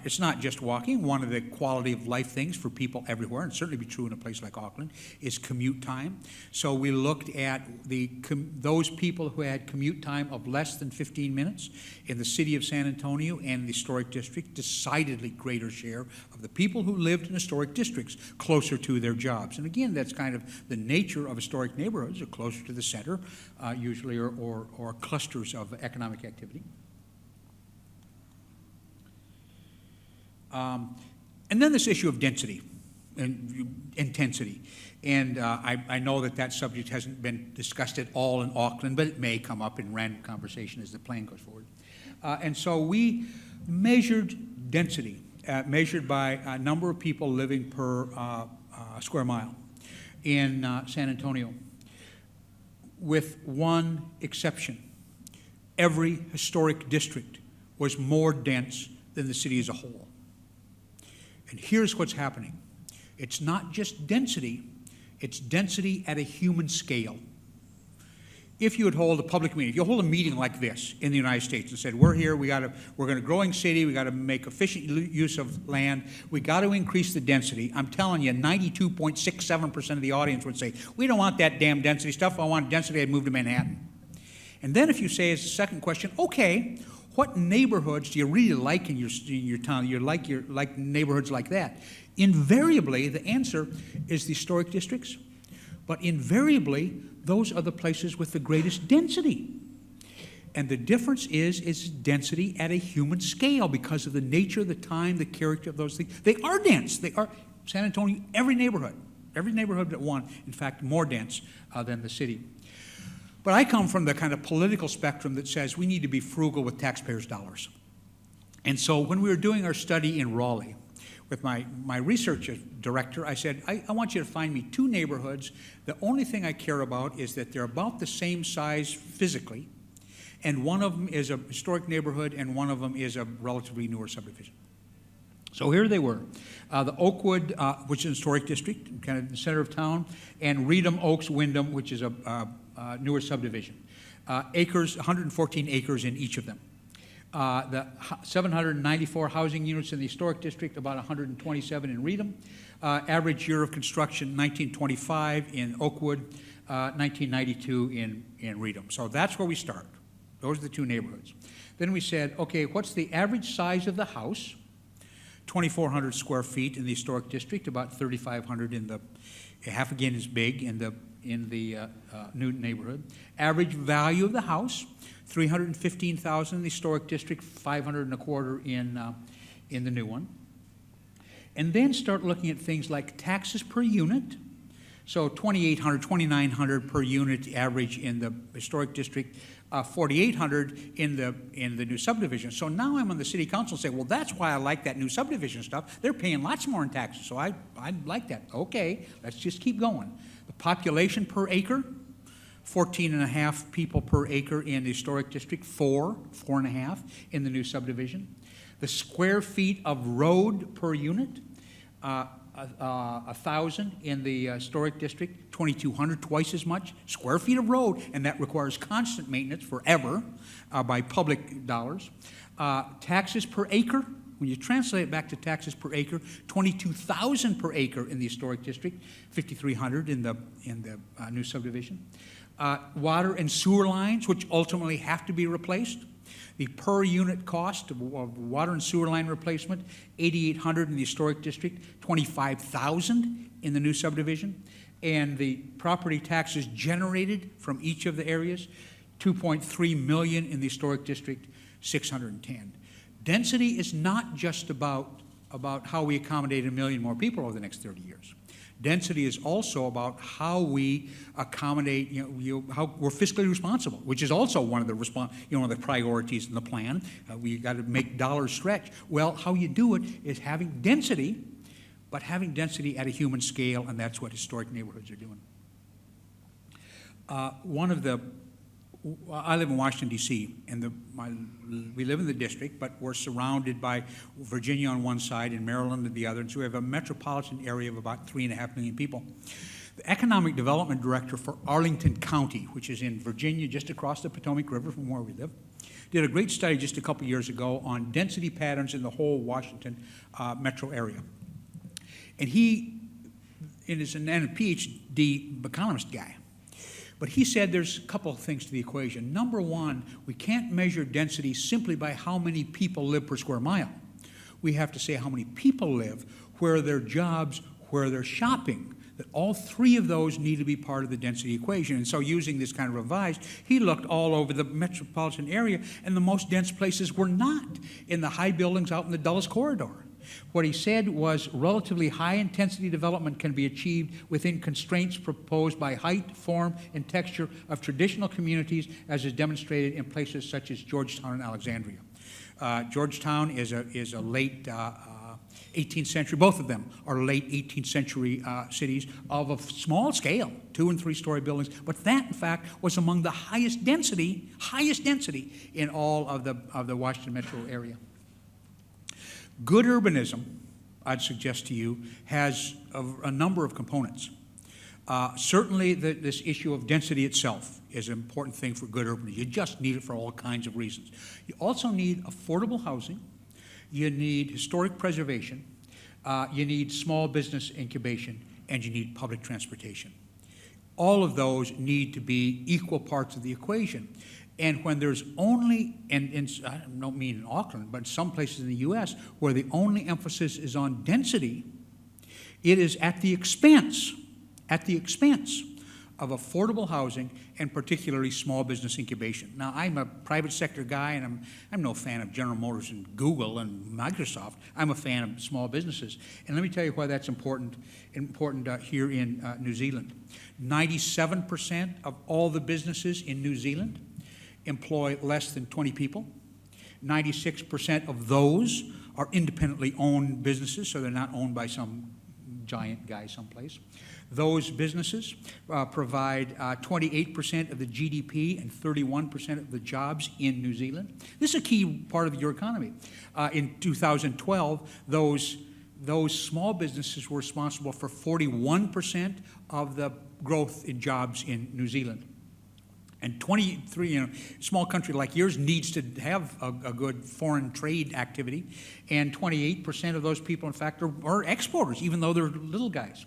Speaker 3: it's not just walking. One of the quality of life things for people everywhere, and certainly be true in a place like Auckland, is commute time. So we looked at those people who had commute time of less than 15 minutes in the city of San Antonio and the historic district, decidedly greater share of the people who lived in historic districts closer to their jobs. And again, that's kind of the nature of historic neighborhoods, are closer to the center, usually, or clusters of economic activity. And then this issue of density and intensity. And I know that subject hasn't been discussed at all in Auckland, but it may come up in random conversation as the plan goes forward. And so we measured density, measured by a number of people living per square mile in San Antonio, with one exception. Every historic district was more dense than the city as a whole. And here's what's happening. It's not just density, it's density at a human scale. If you would hold a public meeting, if you hold a meeting like this in the United States and said, we're here, we're going to growing city, we got to make efficient use of land, we got to increase the density, I'm telling you, 92.67% of the audience would say, we don't want that damn density stuff, I want density, I'd move to Manhattan. And then if you say as a second question, okay, what neighborhoods do you really like in your town? You like neighborhoods like that? Invariably, the answer is the historic districts. But invariably, those are the places with the greatest density. And the difference is density at a human scale because of the nature, the time, the character of those things. They are dense. They are, San Antonio, every neighborhood but one, in fact, more dense than the city. But I come from the kind of political spectrum that says we need to be frugal with taxpayers' dollars. And so when we were doing our study in Raleigh, with my research director, I said, I want you to find me 2 neighborhoods. The only thing I care about is that they're about the same size physically, and one of them is a historic neighborhood, and one of them is a relatively newer subdivision. So here they were. The Oakwood, which is a historic district, kind of in the center of town, and Reedham, Oaks, Wyndham, which is a newer subdivision. 114 acres in each of them. The 794 housing units in the historic district, about 127 in Reedham. Average year of construction, 1925 in Oakwood, 1992 in Reedham. So that's where we start. Those are the 2 neighborhoods. Then we said, okay, what's the average size of the house? 2,400 square feet in the historic district, about 3,500 in the, half again is big in the new neighborhood. Average value of the house, $315,000 in the historic district, $525,000 in the new one. And then start looking at things like taxes per unit, So 2,800, 2,900 per unit average in the historic district, 4,800 in the new subdivision. So now I'm on the city council and say, well, that's why I like that new subdivision stuff. They're paying lots more in taxes, so I like that. Okay, let's just keep going. The population per acre, 14.5 people per acre in the historic district, 4.5 in the new subdivision. The square feet of road per unit, 1,000 in the historic district, 2,200, twice as much square feet of road, and that requires constant maintenance forever by public dollars. Taxes per acre, when you translate it back to taxes per acre, 22,000 per acre in the historic district, 5,300 in the new subdivision. Water and sewer lines, which ultimately have to be replaced. The per unit cost of water and sewer line replacement, 8,800 in the historic district, 25,000 in the new subdivision. And the property taxes generated from each of the areas, 2.3 million in the historic district, 610. Density is not just about how we accommodate 1 million more people over the next 30 years. Density is also about how we accommodate, how we're fiscally responsible, which is also one of the priorities in the plan. We got to make dollars stretch. Well, how you do it is having density, but having density at a human scale, and that's what historic neighborhoods are doing. I live in Washington, D.C., and we live in the district, but we're surrounded by Virginia on one side and Maryland on the other, and so we have a metropolitan area of about 3.5 million people. The economic development director for Arlington County, which is in Virginia, just across the Potomac River from where we live, did a great study just a couple years ago on density patterns in the whole Washington metro area. And he is a PhD economist guy. But he said there's a couple of things to the equation. Number one, we can't measure density simply by how many people live per square mile. We have to say how many people live, where are their jobs, where they're shopping. That all three of those need to be part of the density equation. And so using this kind of revised, he looked all over the metropolitan area, and the most dense places were not in the high buildings out in the Dulles corridor. What he said was relatively high-intensity development can be achieved within constraints proposed by height, form, and texture of traditional communities, as is demonstrated in places such as Georgetown and Alexandria. Georgetown is a late 18th century, both of them are late 18th century cities of a small scale, 2- and 3-story buildings, but that, in fact, was among the highest density in all of the Washington metro area. Good urbanism, I'd suggest to you, has a number of components. Certainly, this issue of density itself is an important thing for good urbanism. You just need it for all kinds of reasons. You also need affordable housing. You need historic preservation. You need small business incubation, and you need public transportation. All of those need to be equal parts of the equation. And when there's only, and I don't mean in Auckland, but some places in the U.S. where the only emphasis is on density, it is at the expense of affordable housing and particularly small business incubation. Now, I'm a private sector guy, and I'm no fan of General Motors and Google and Microsoft. I'm a fan of small businesses. And let me tell you why that's important here in New Zealand. 97% of all the businesses in New Zealand employ less than 20 people. 96% of those are independently owned businesses, so they're not owned by some giant guy someplace. Those businesses provide 28% of the GDP and 31% of the jobs in New Zealand. This is a key part of your economy. In 2012, those small businesses were responsible for 41% of the growth in jobs in New Zealand. And 23, small country like yours needs to have a good foreign trade activity. And 28% of those people, in fact, are exporters, even though they're little guys.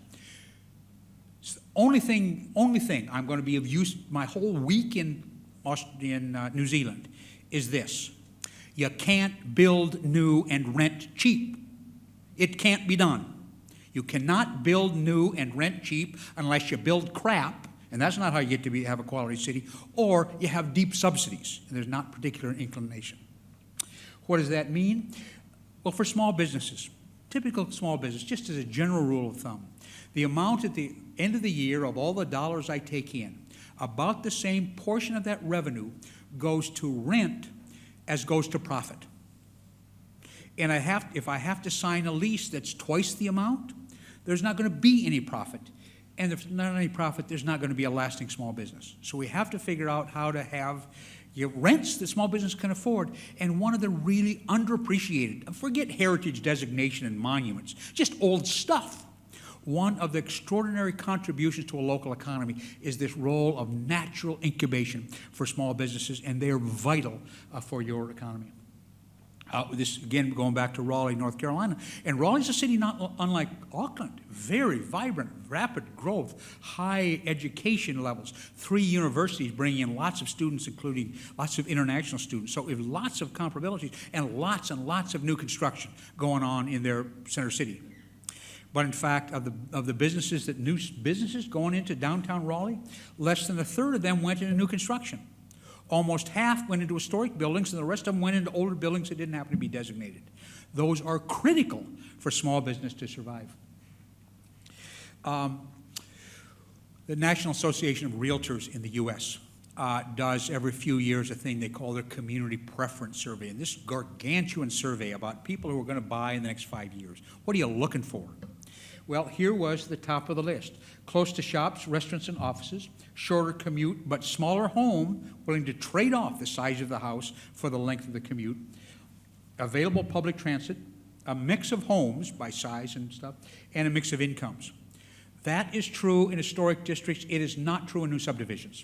Speaker 3: It's the only thing I'm going to be of use my whole week in New Zealand is this. You can't build new and rent cheap. It can't be done. You cannot build new and rent cheap unless you build crap. And that's not how you get to have a quality city, or you have deep subsidies, and there's not particular inclination. What does that mean? Well, for small businesses, typical small business, just as a general rule of thumb, the amount that the end of the year, of all the dollars I take in, about the same portion of that revenue goes to rent as goes to profit. And if I have to sign a lease that's twice the amount, there's not going to be any profit. And if there's not any profit, there's not going to be a lasting small business. So we have to figure out how to have rents that small business can afford. And one of the really underappreciated, forget heritage designation and monuments, just old stuff. One of the extraordinary contributions to a local economy is this role of natural incubation for small businesses, and they are vital for your economy. This, again, going back to Raleigh, North Carolina. And Raleigh's a city not unlike Auckland. Very vibrant, rapid growth, high education levels. 3 universities bringing in lots of students, including lots of international students. So we have lots of comparabilities and lots of new construction going on in their center city. But in fact, of the businesses new businesses going into downtown Raleigh, less than a third of them went into new construction. Almost half went into historic buildings, and the rest of them went into older buildings that didn't happen to be designated. Those are critical for small business to survive. The National Association of Realtors in the U.S. Does every few years a thing they call their Community Preference Survey. And this gargantuan survey about people who are going to buy in the next 5 years. What are you looking for? Well, here was the top of the list. Close to shops, restaurants, and offices, shorter commute, but smaller home, willing to trade off the size of the house for the length of the commute, available public transit, a mix of homes by size and stuff, and a mix of incomes. That is true in historic districts. It is not true in new subdivisions.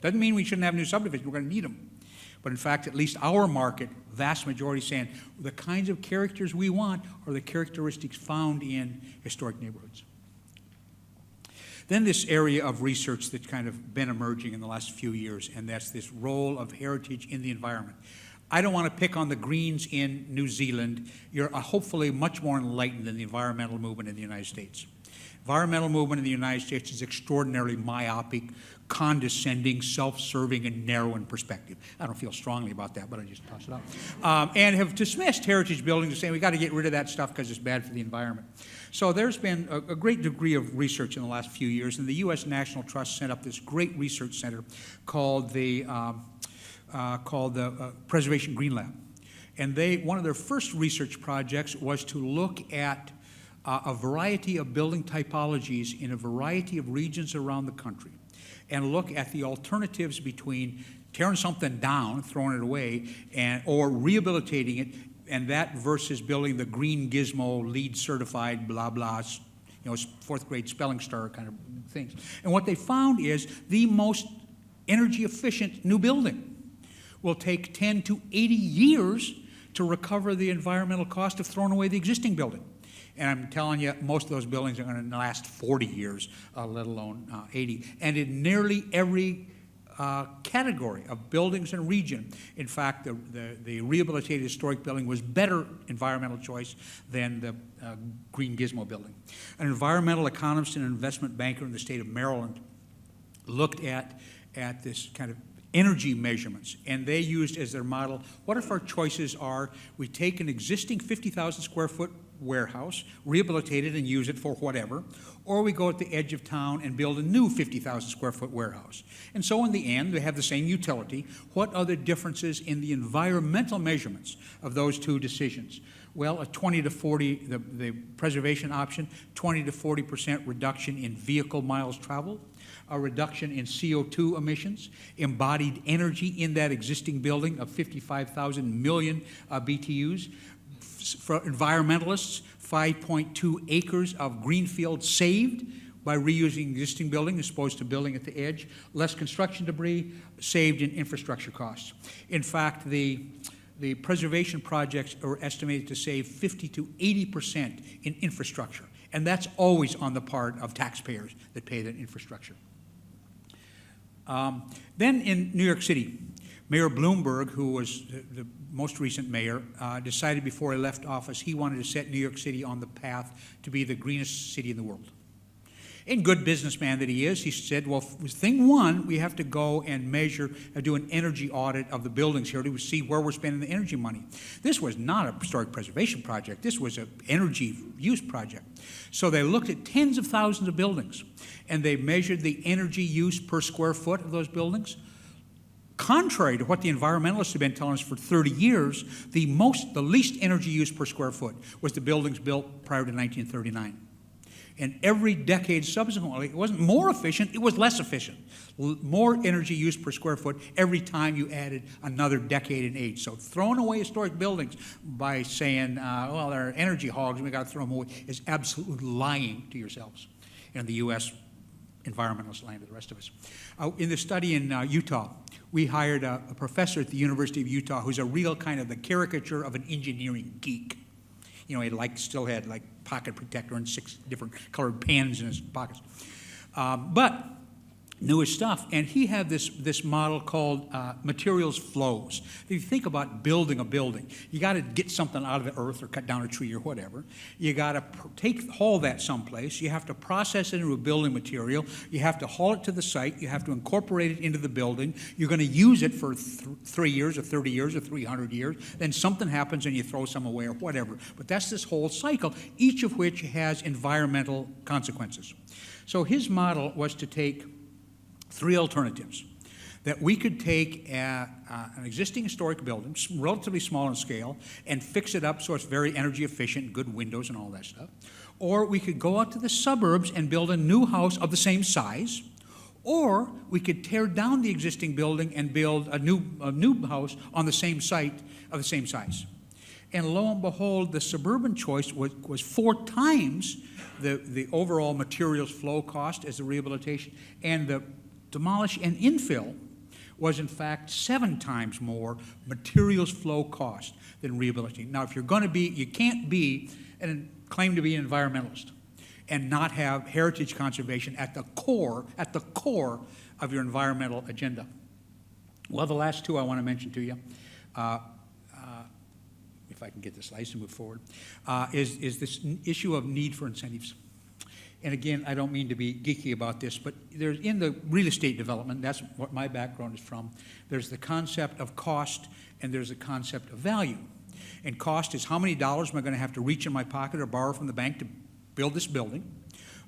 Speaker 3: Doesn't mean we shouldn't have new subdivisions. We're going to need them. But in fact, at least our market, vast majority saying the kinds of characters we want are the characteristics found in historic neighborhoods. Then this area of research that's kind of been emerging in the last few years, and that's this role of heritage in the environment. I don't want to pick on the Greens in New Zealand. You're hopefully much more enlightened than the environmental movement in the United States. Environmental movement in the United States is extraordinarily myopic, condescending, self-serving, and narrow in perspective. I don't feel strongly about that, but I just toss it out. And have dismissed heritage buildings and saying we got to get rid of that stuff because it's bad for the environment. So there's been a great degree of research in the last few years, and the U.S. National Trust set up this great research center called the Preservation Green Lab. And one of their first research projects was to look at a variety of building typologies in a variety of regions around the country and look at the alternatives between tearing something down, throwing it away, or rehabilitating it, and that versus building the green gizmo, LEED certified, blah, blah, fourth grade spelling star kind of things. And what they found is the most energy efficient new building will take 10 to 80 years to recover the environmental cost of throwing away the existing building. And I'm telling you, most of those buildings are going to last 40 years, let alone 80. And in nearly every category of buildings and region, in fact, the rehabilitated historic building was better environmental choice than the green gizmo building. An environmental economist and investment banker in the state of Maryland looked at this kind of energy measurements, and they used as their model, what if our choices are we take an existing 50,000 square foot warehouse, rehabilitate it and use it for whatever, or we go at the edge of town and build a new 50,000 square foot warehouse. And so in the end, they have the same utility. What are the differences in the environmental measurements of those two decisions? Well, a 20 to 40, the preservation option, 20 to 40% reduction in vehicle miles traveled, a reduction in CO2 emissions, embodied energy in that existing building of 55,000 million BTUs. For environmentalists, 5.2 acres of greenfield saved by reusing existing building as opposed to building at the edge, less construction debris, saved in infrastructure costs. In fact, the preservation projects are estimated to save 50 to 80% in infrastructure, and that's always on the part of taxpayers that pay that infrastructure. Then in New York City, Mayor Bloomberg, who was the most recent mayor, decided before he left office he wanted to set New York City on the path to be the greenest city in the world. And good businessman that he is, he said, well, thing one, we have to go and measure, do an energy audit of the buildings here to see where we're spending the energy money. This was not a historic preservation project. This was an energy use project. So they looked at tens of thousands of buildings, and they measured the energy use per square foot of those buildings. Contrary to what the environmentalists have been telling us for 30 years, the least energy use per square foot was the buildings built prior to 1939. And every decade subsequently, it wasn't more efficient, it was less efficient. More energy use per square foot every time you added another decade in age. So throwing away historic buildings by saying, well, they're energy hogs and we got to throw them away, is absolutely lying to yourselves. And the U.S. environmentalists lying to the rest of us. In the study in Utah, we hired a professor at the University of Utah who's a real kind of the caricature of an engineering geek. You know, he still had like pocket protector and 6 different colored pens in his pockets. But knew his stuff, and he had this model called materials flows. If you think about building a building, you got to get something out of the earth or cut down a tree or whatever. You got to haul that someplace. You have to process it into a building material. You have to haul it to the site. You have to incorporate it into the building. You're going to use it for 3 years or 30 years or 300 years. Then something happens and you throw some away or whatever. But that's this whole cycle, each of which has environmental consequences. So his model was to take 3 alternatives. That we could take an existing historic building, relatively small in scale, and fix it up so it's very energy efficient, good windows and all that stuff. Or we could go out to the suburbs and build a new house of the same size. Or we could tear down the existing building and build a new house on the same site of the same size. And lo and behold, the suburban choice was 4 times the overall materials flow cost as the rehabilitation, and the demolish and infill was in fact 7 times more materials flow cost than rehabilitating. Now, if you're going to be, you can't be and claim to be an environmentalist and not have heritage conservation at the core of your environmental agenda. Well, the last 2 I want to mention to you, if I can get the slides to move forward, is this issue of need for incentives. And again, I don't mean to be geeky about this, but there's in the real estate development, that's what my background is from, there's the concept of cost and there's the concept of value. And cost is how many dollars am I going to have to reach in my pocket or borrow from the bank to build this building.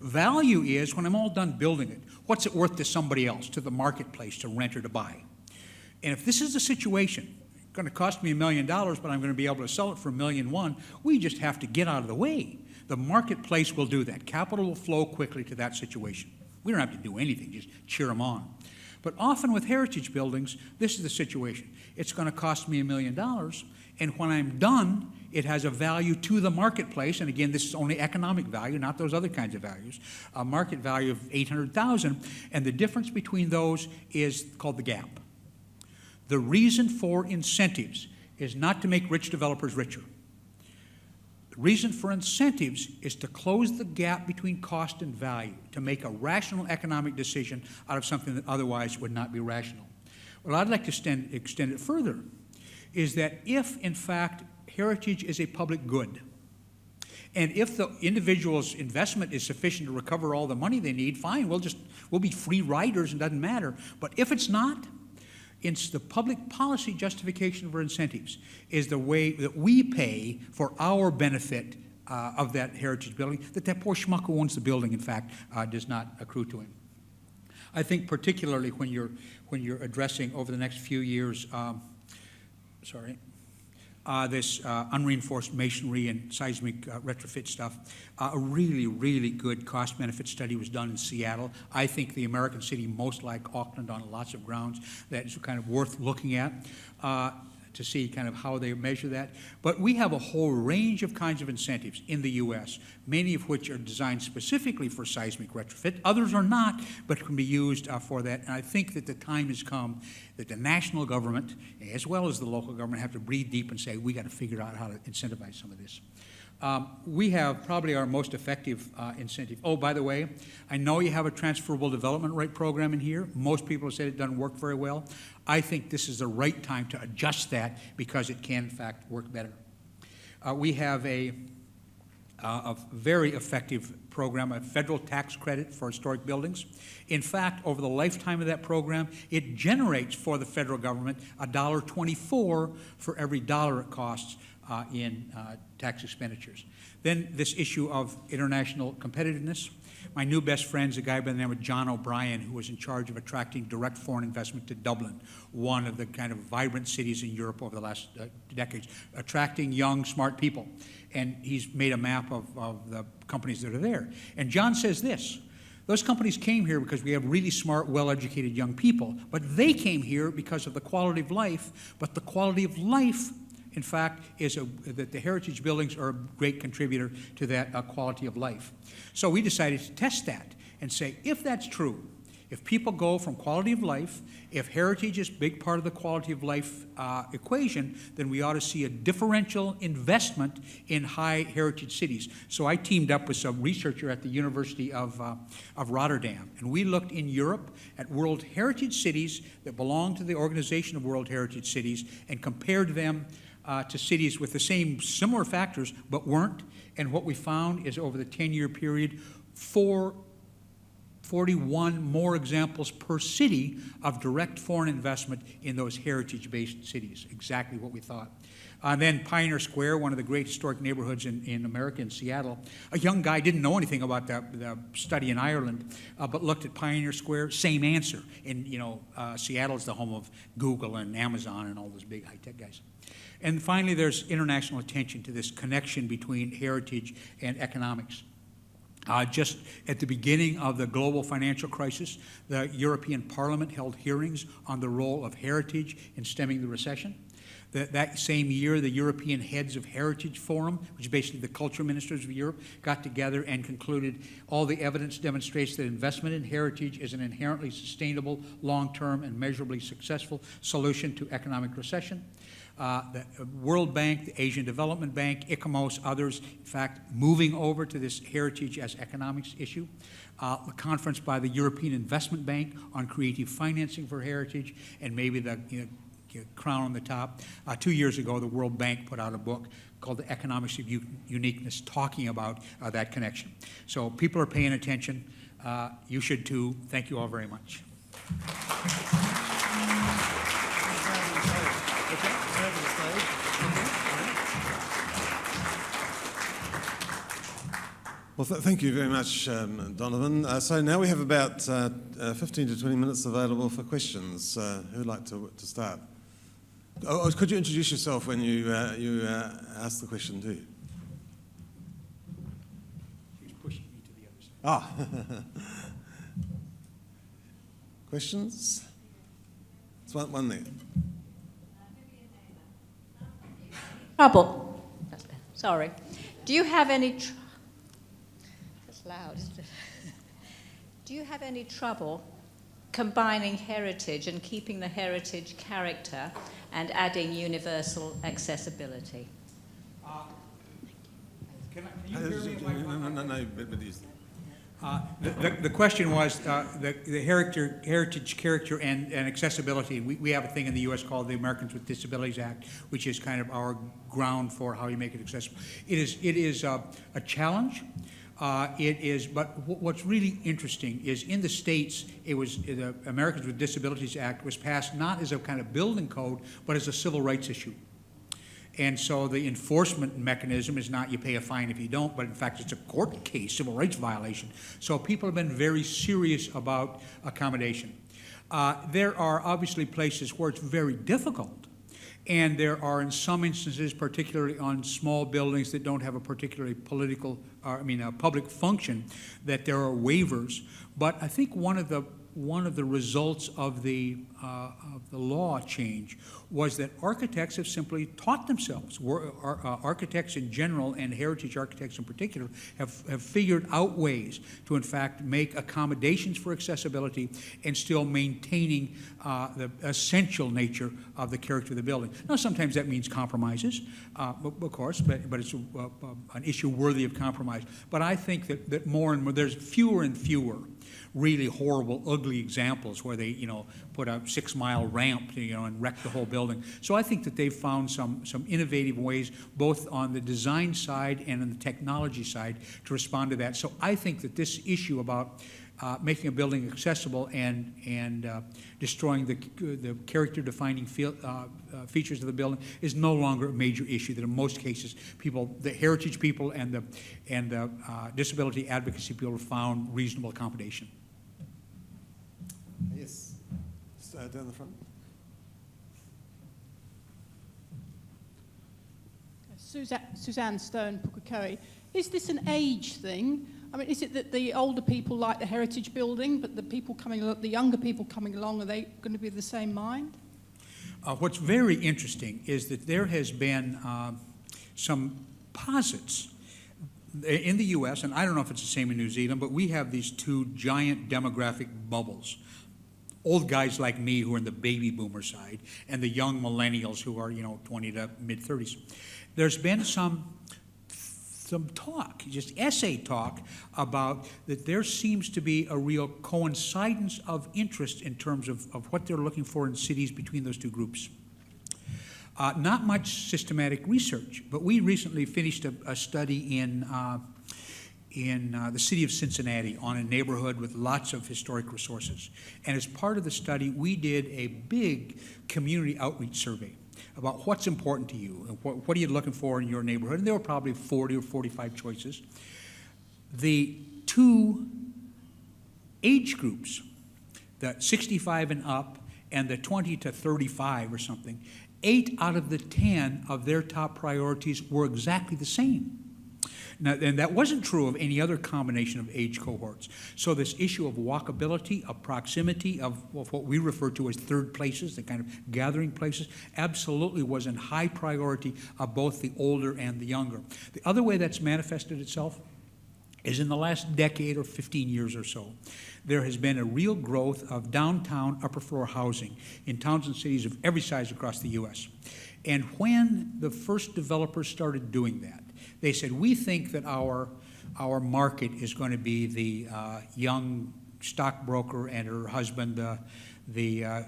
Speaker 3: Value is, when I'm all done building it, what's it worth to somebody else, to the marketplace, to rent or to buy? And if this is the situation, it's going to cost me $1 million, but I'm going to be able to sell it for $1.1 million, we just have to get out of the way. The marketplace will do that. Capital will flow quickly to that situation. We don't have to do anything, just cheer them on. But often with heritage buildings, this is the situation. It's going to cost me $1 million, and when I'm done, it has a value to the marketplace, and again, this is only economic value, not those other kinds of values, a market value of $800,000, and the difference between those is called the gap. The reason for incentives is not to make rich developers richer. The reason for incentives is to close the gap between cost and value, to make a rational economic decision out of something that otherwise would not be rational. What I'd like to extend it further is that if, in fact, heritage is a public good, and if the individual's investment is sufficient to recover all the money they need, fine, we'll be free riders, and it doesn't matter. But if it's not, it's the public policy justification for incentives is the way that we pay for our benefit of that heritage building, that poor schmuck who owns the building, in fact, does not accrue to him. I think particularly when you're addressing over the next few years, this unreinforced masonry and seismic retrofit stuff. A really, really good cost-benefit study was done in Seattle. I think the American city most like Auckland on lots of grounds. That is kind of worth looking at to see kind of how they measure that. But we have a whole range of kinds of incentives in the U.S., many of which are designed specifically for seismic retrofit. Others are not, but can be used for that. And I think that the time has come that the national government, as well as the local government, have to breathe deep and say, we got to figure out how to incentivize some of this. We have probably our most effective incentive. Oh, by the way, I know you have a transferable development rate program in here. Most people have said it doesn't work very well. I think this is the right time to adjust that because it can, in fact, work better. We have a a very effective program, a federal tax credit for historic buildings. In fact, over the lifetime of that program, it generates for the federal government $1.24 for every dollar it costs in tax expenditures. Then this issue of international competitiveness. My new best friend is a guy by the name of John O'Brien, who was in charge of attracting direct foreign investment to Dublin, one of the kind of vibrant cities in Europe over the last decades, attracting young, smart people. And he's made a map of the companies that are there. And John says this: those companies came here because we have really smart, well-educated young people, but they came here because of the quality of life. But the quality of life, in fact, is that the heritage buildings are a great contributor to that quality of life. So we decided to test that and say, if that's true, if people go from quality of life, if heritage is a big part of the quality of life equation, then we ought to see a differential investment in high heritage cities. So I teamed up with some researcher at the University of Rotterdam, and we looked in Europe at World Heritage cities that belong to the Organization of World Heritage Cities and compared them to cities with the same similar factors but weren't. And what we found is over the 10-year period, 41 more examples per city of direct foreign investment in those heritage-based cities, exactly what we thought. Then Pioneer Square, one of the great historic neighborhoods in America, in Seattle. A young guy didn't know anything about the study in Ireland, but looked at Pioneer Square, same answer. And Seattle's the home of Google and Amazon and all those big high-tech guys. And finally, there's international attention to this connection between heritage and economics. Just at the beginning of the global financial crisis, the European Parliament held hearings on the role of heritage in stemming the recession. That same year, the European Heads of Heritage Forum, which is basically the culture ministers of Europe, got together and concluded all the evidence demonstrates that investment in heritage is an inherently sustainable, long-term, and measurably successful solution to economic recession. The World Bank, the Asian Development Bank, ICOMOS, others, in fact, moving over to this heritage as economics issue. A conference by the European Investment Bank on creative financing for heritage, and maybe the crown on the top. 2 years ago, the World Bank put out a book called The Economics of Uniqueness, talking about that connection. So people are paying attention. You should too. Thank you all very much.
Speaker 1: Well, thank you very much, Donovan. So now we have about 15 to 20 minutes available for questions. Who'd like to start? Oh, could you introduce yourself when you ask the question too?
Speaker 3: She's pushing me to the other side.
Speaker 1: Questions? There's one there.
Speaker 4: Trouble. Sorry. Do you have any... That's loud, isn't it? Do you have any trouble combining heritage and keeping the heritage character and adding universal accessibility?
Speaker 3: Can you hear me?
Speaker 1: No, but he's...
Speaker 3: The question was the heritage character and accessibility. We have a thing in the U.S. called the Americans with Disabilities Act, which is kind of our ground for how you make it accessible. It is a challenge. But what's really interesting is in the States, the Americans with Disabilities Act was passed not as a kind of building code, but as a civil rights issue. And so the enforcement mechanism is not you pay a fine if you don't, but in fact it's a court case, civil rights violation. So people have been very serious about accommodation. There are obviously places where it's very difficult. And there are, in some instances, particularly on small buildings that don't have a particularly public function, that there are waivers. But I think one of the results of the law change was that architects have simply taught themselves. Architects in general and heritage architects in particular have figured out ways to in fact make accommodations for accessibility and still maintaining the essential nature of the character of the building. Now sometimes that means compromises, of course, but it's an issue worthy of compromise. But I think that more and more, there's fewer and fewer really horrible, ugly examples where they, put a 6-mile ramp, and wreck the whole building. So I think that they've found some innovative ways, both on the design side and on the technology side, to respond to that. So I think that this issue about making a building accessible and destroying the character-defining features of the building is no longer a major issue. That in most cases, the heritage people and the disability advocacy people have found reasonable accommodation.
Speaker 1: Yes, down the front.
Speaker 5: Suzanne Stone, Pukekohe. Is this an age thing? I mean, is it that the older people like the heritage building, but the younger people coming along, are they going to be of the same mind?
Speaker 3: What's very interesting is that there has been some posits in the U.S., and I don't know if it's the same in New Zealand, but we have these two giant demographic bubbles. Old guys like me who are in the baby boomer side, and the young millennials who are, 20 to mid-30s. There's been some talk, just essay talk, about that there seems to be a real coincidence of interest in terms of what they're looking for in cities between those two groups. Not much systematic research, but we recently finished a study in the city of Cincinnati on a neighborhood with lots of historic resources. And as part of the study, we did a big community outreach survey about what's important to you and what are you looking for in your neighborhood. And there were probably 40 or 45 choices. The two age groups, the 65 and up and the 20 to 35 or something, 8 out of the 10 of their top priorities were exactly the same. Now, and that wasn't true of any other combination of age cohorts. So this issue of walkability, of proximity, of what we refer to as third places, the kind of gathering places, absolutely was in high priority of both the older and the younger. The other way that's manifested itself is in the last decade or 15 years or so. There has been a real growth of downtown upper floor housing in towns and cities of every size across the U.S. And when the first developers started doing that, they said, we think that our market is going to be the young stockbroker and her husband, the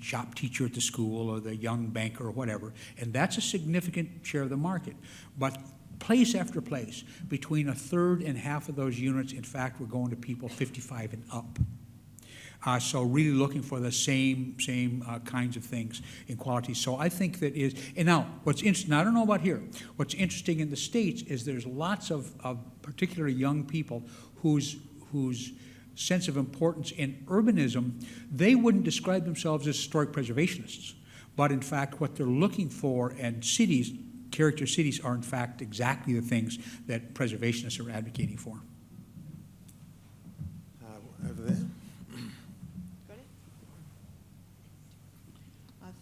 Speaker 3: shop teacher at the school, or the young banker or whatever. And that's a significant share of the market. But place after place, between a third and half of those units, in fact, were going to people 55 and up. So really looking for the same kinds of things in quality. So I think that is, and now what's interesting, I don't know about here, what's interesting in the States is there's lots of particularly young people whose sense of importance in urbanism, they wouldn't describe themselves as historic preservationists. But in fact, what they're looking for in cities, character cities, are in fact exactly the things that preservationists are advocating for.
Speaker 1: Over there.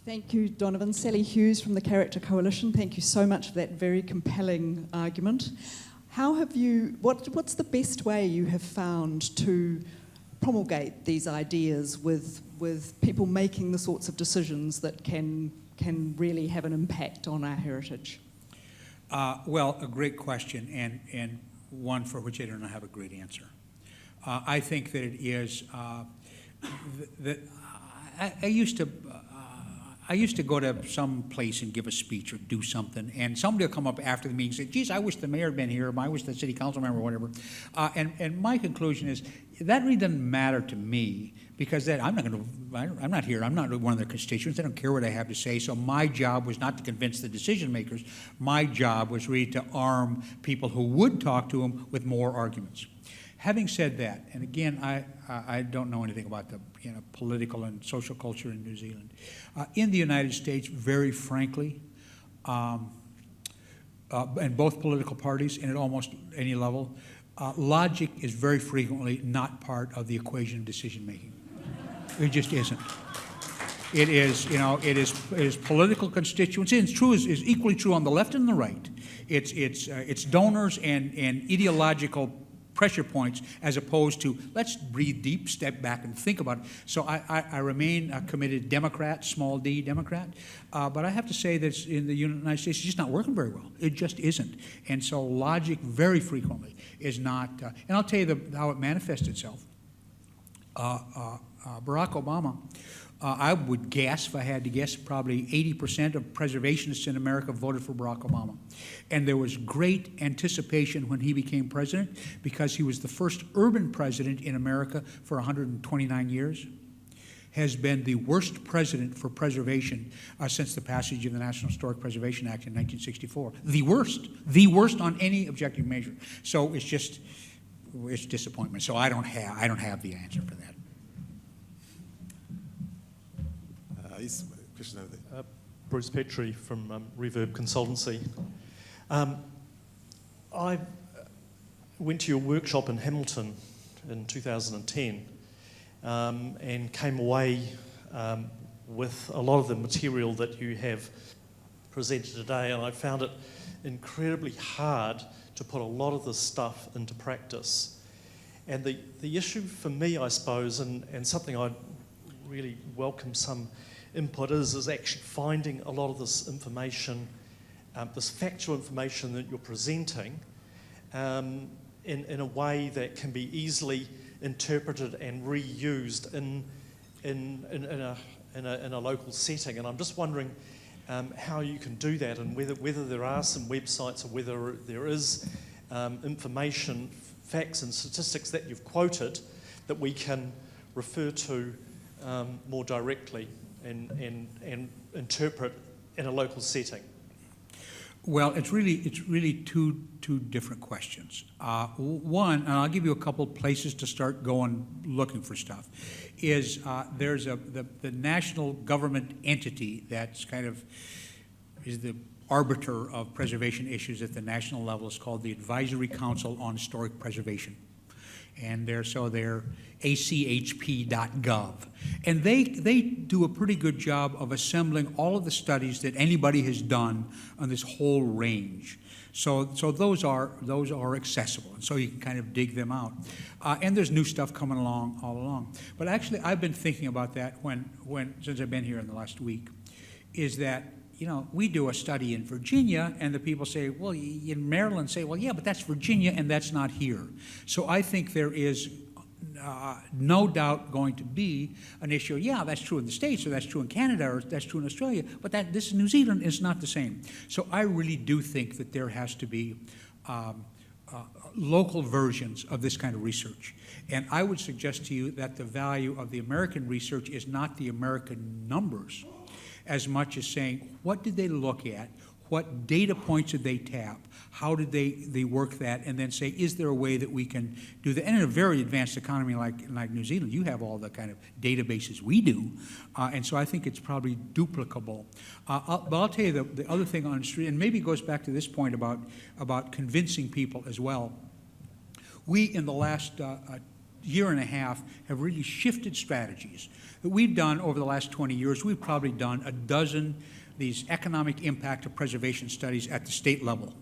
Speaker 6: Thank you, Donovan. Sally Hughes from the Character Coalition. Thank you so much for that very compelling argument. What's the best way you have found to promulgate these ideas with people making the sorts of decisions that can really have an impact on our heritage?
Speaker 3: Well, a great question, and one for which I don't have a great answer. I think that it is that I used to go to some place and give a speech or do something, and somebody will come up after the meeting and say, geez, I wish the mayor had been here, or I wish the city council member or whatever. And my conclusion is, that really doesn't matter to me, because I'm not here, I'm not one of their constituents, they don't care what I have to say, so my job was not to convince the decision makers. My job was really to arm people who would talk to them with more arguments. Having said that, and again, I don't know anything about the political and social culture in New Zealand. In the United States, very frankly, in both political parties and at almost any level, logic is very frequently not part of the equation of decision making. It just isn't. It is, it is political constituency, and is equally true on the left and the right. It's donors and ideological pressure points, as opposed to let's breathe deep, step back, and think about it. So I remain a committed Democrat, small d Democrat, but I have to say that in the United States, it's just not working very well. It just isn't. And so logic very frequently is not, and I'll tell you how it manifests itself. Barack Obama, I would guess, if I had to guess, probably 80% of preservationists in America voted for Barack Obama. And there was great anticipation when he became president because he was the first urban president in America for 129 years, has been the worst president for preservation since the passage of the National Historic Preservation Act in 1964. The worst on any objective measure. So it's disappointment. So I don't have the answer for that.
Speaker 1: Yes, question over there.
Speaker 7: Bruce Petrie from Reverb Consultancy. I went to your workshop in Hamilton in 2010 and came away with a lot of the material that you have presented today, and I found it incredibly hard to put a lot of this stuff into practice. And the issue for me, I suppose, and something I'd really welcome some input is actually finding a lot of this information, this factual information that you're presenting in a way that can be easily interpreted and reused in a local setting. And I'm just wondering how you can do that, and whether there are some websites or whether there is information, facts and statistics that you've quoted that we can refer to more directly and interpret in a local setting.
Speaker 3: Well, it's really two different questions. One, and I'll give you a couple places to start going looking for stuff, is there's the national government entity that's kind of is the arbiter of preservation issues at the national level. Is called the Advisory Council on Historic Preservation. And they're achp.gov. And they do a pretty good job of assembling all of the studies that anybody has done on this whole range. So those are accessible, and so you can kind of dig them out. And there's new stuff coming along all along. But actually, I've been thinking about that since I've been here in the last week, is that, you know, we do a study in Virginia, and the people say, well, in Maryland say, well, yeah, but that's Virginia, and that's not here. So I think there is no doubt going to be an issue. Yeah, that's true in the States, or that's true in Canada, or that's true in Australia, but this is New Zealand, is not the same. So I really do think that there has to be local versions of this kind of research. And I would suggest to you that the value of the American research is not the American numbers, as much as saying, what did they look at? What data points did they tap? How did they work that? And then say, is there a way that we can do that? And in a very advanced economy like New Zealand, you have all the kind of databases we do. And so I think it's probably duplicable. But I'll tell you the other thing on the street, and maybe it goes back to this point about convincing people as well. We, in the last year and a half, have really shifted strategies that we've done over the last 20 years. We've probably done a dozen these economic impact of preservation studies at the state level.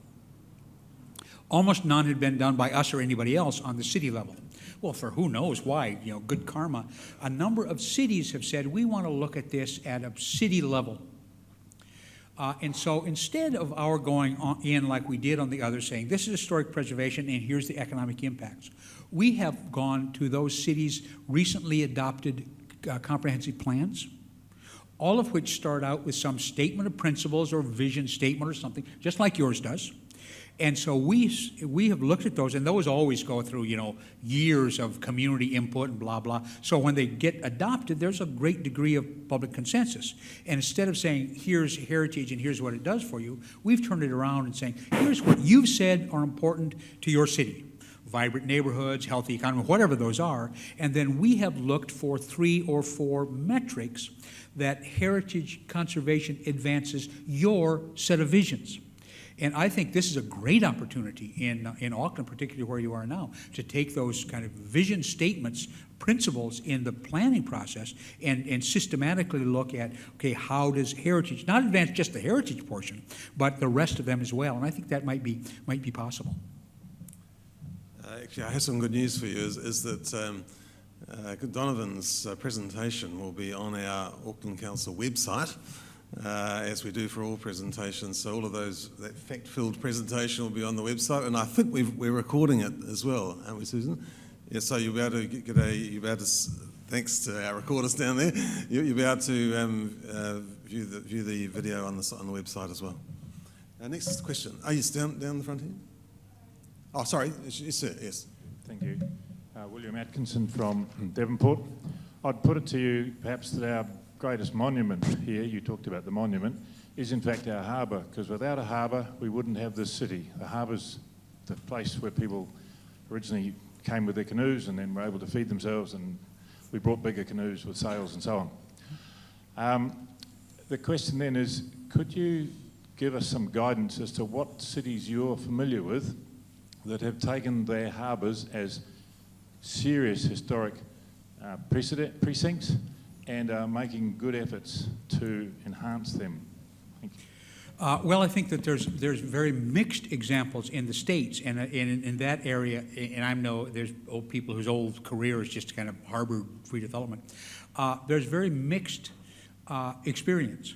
Speaker 3: Almost none had been done by us or anybody else on the city level. Well, for who knows why, you know, good karma. A number of cities have said, we want to look at this at a city level. And so instead of our going in like we did on the others, saying this is historic preservation and here's the economic impacts, we have gone to those cities' recently adopted comprehensive plans, all of which start out with some statement of principles or vision statement or something, just like yours does. And so we have looked at those, and those always go through, you know, years of community input and blah, blah. So when they get adopted, there's a great degree of public consensus. And instead of saying, here's heritage and here's what it does for you, we've turned it around and saying, here's what you've said are important to your city. Vibrant neighborhoods, healthy economy, whatever those are. And then we have looked for 3 or 4 metrics that heritage conservation advances your set of visions. And I think this is a great opportunity in Auckland, particularly where you are now, to take those kind of vision statements, principles in the planning process and systematically look at, okay, how does heritage, not advance just the heritage portion, but the rest of them as well. And I think that might be possible.
Speaker 1: Actually, I have some good news for you, is that Donovan's presentation will be on our Auckland Council website, as we do for all presentations. So all of that fact-filled presentation will be on the website, and I think we're recording it as well, aren't we, Susan? Yeah, so you'll be able to you'll be able to, thanks to our recorders down there, you'll be able to view the video on the website as well. Next question. Are you down the front here? Oh, sorry. Yes, sir. Yes.
Speaker 8: Thank you. William Atkinson from Devonport. I'd put it to you perhaps that our greatest monument here, you talked about the monument, is in fact our harbour, because without a harbour we wouldn't have this city. The harbour's the place where people originally came with their canoes and then were able to feed themselves, and we brought bigger canoes with sails and so on. The question then is, could you give us some guidance as to what cities you're familiar with that have taken their harbours as serious historic precincts and are making good efforts to enhance them? Thank you.
Speaker 3: Well, I think that there's very mixed examples in the States, and in that area, and I know there's old people whose old career is just kind of harbor redevelopment. There's very mixed experience.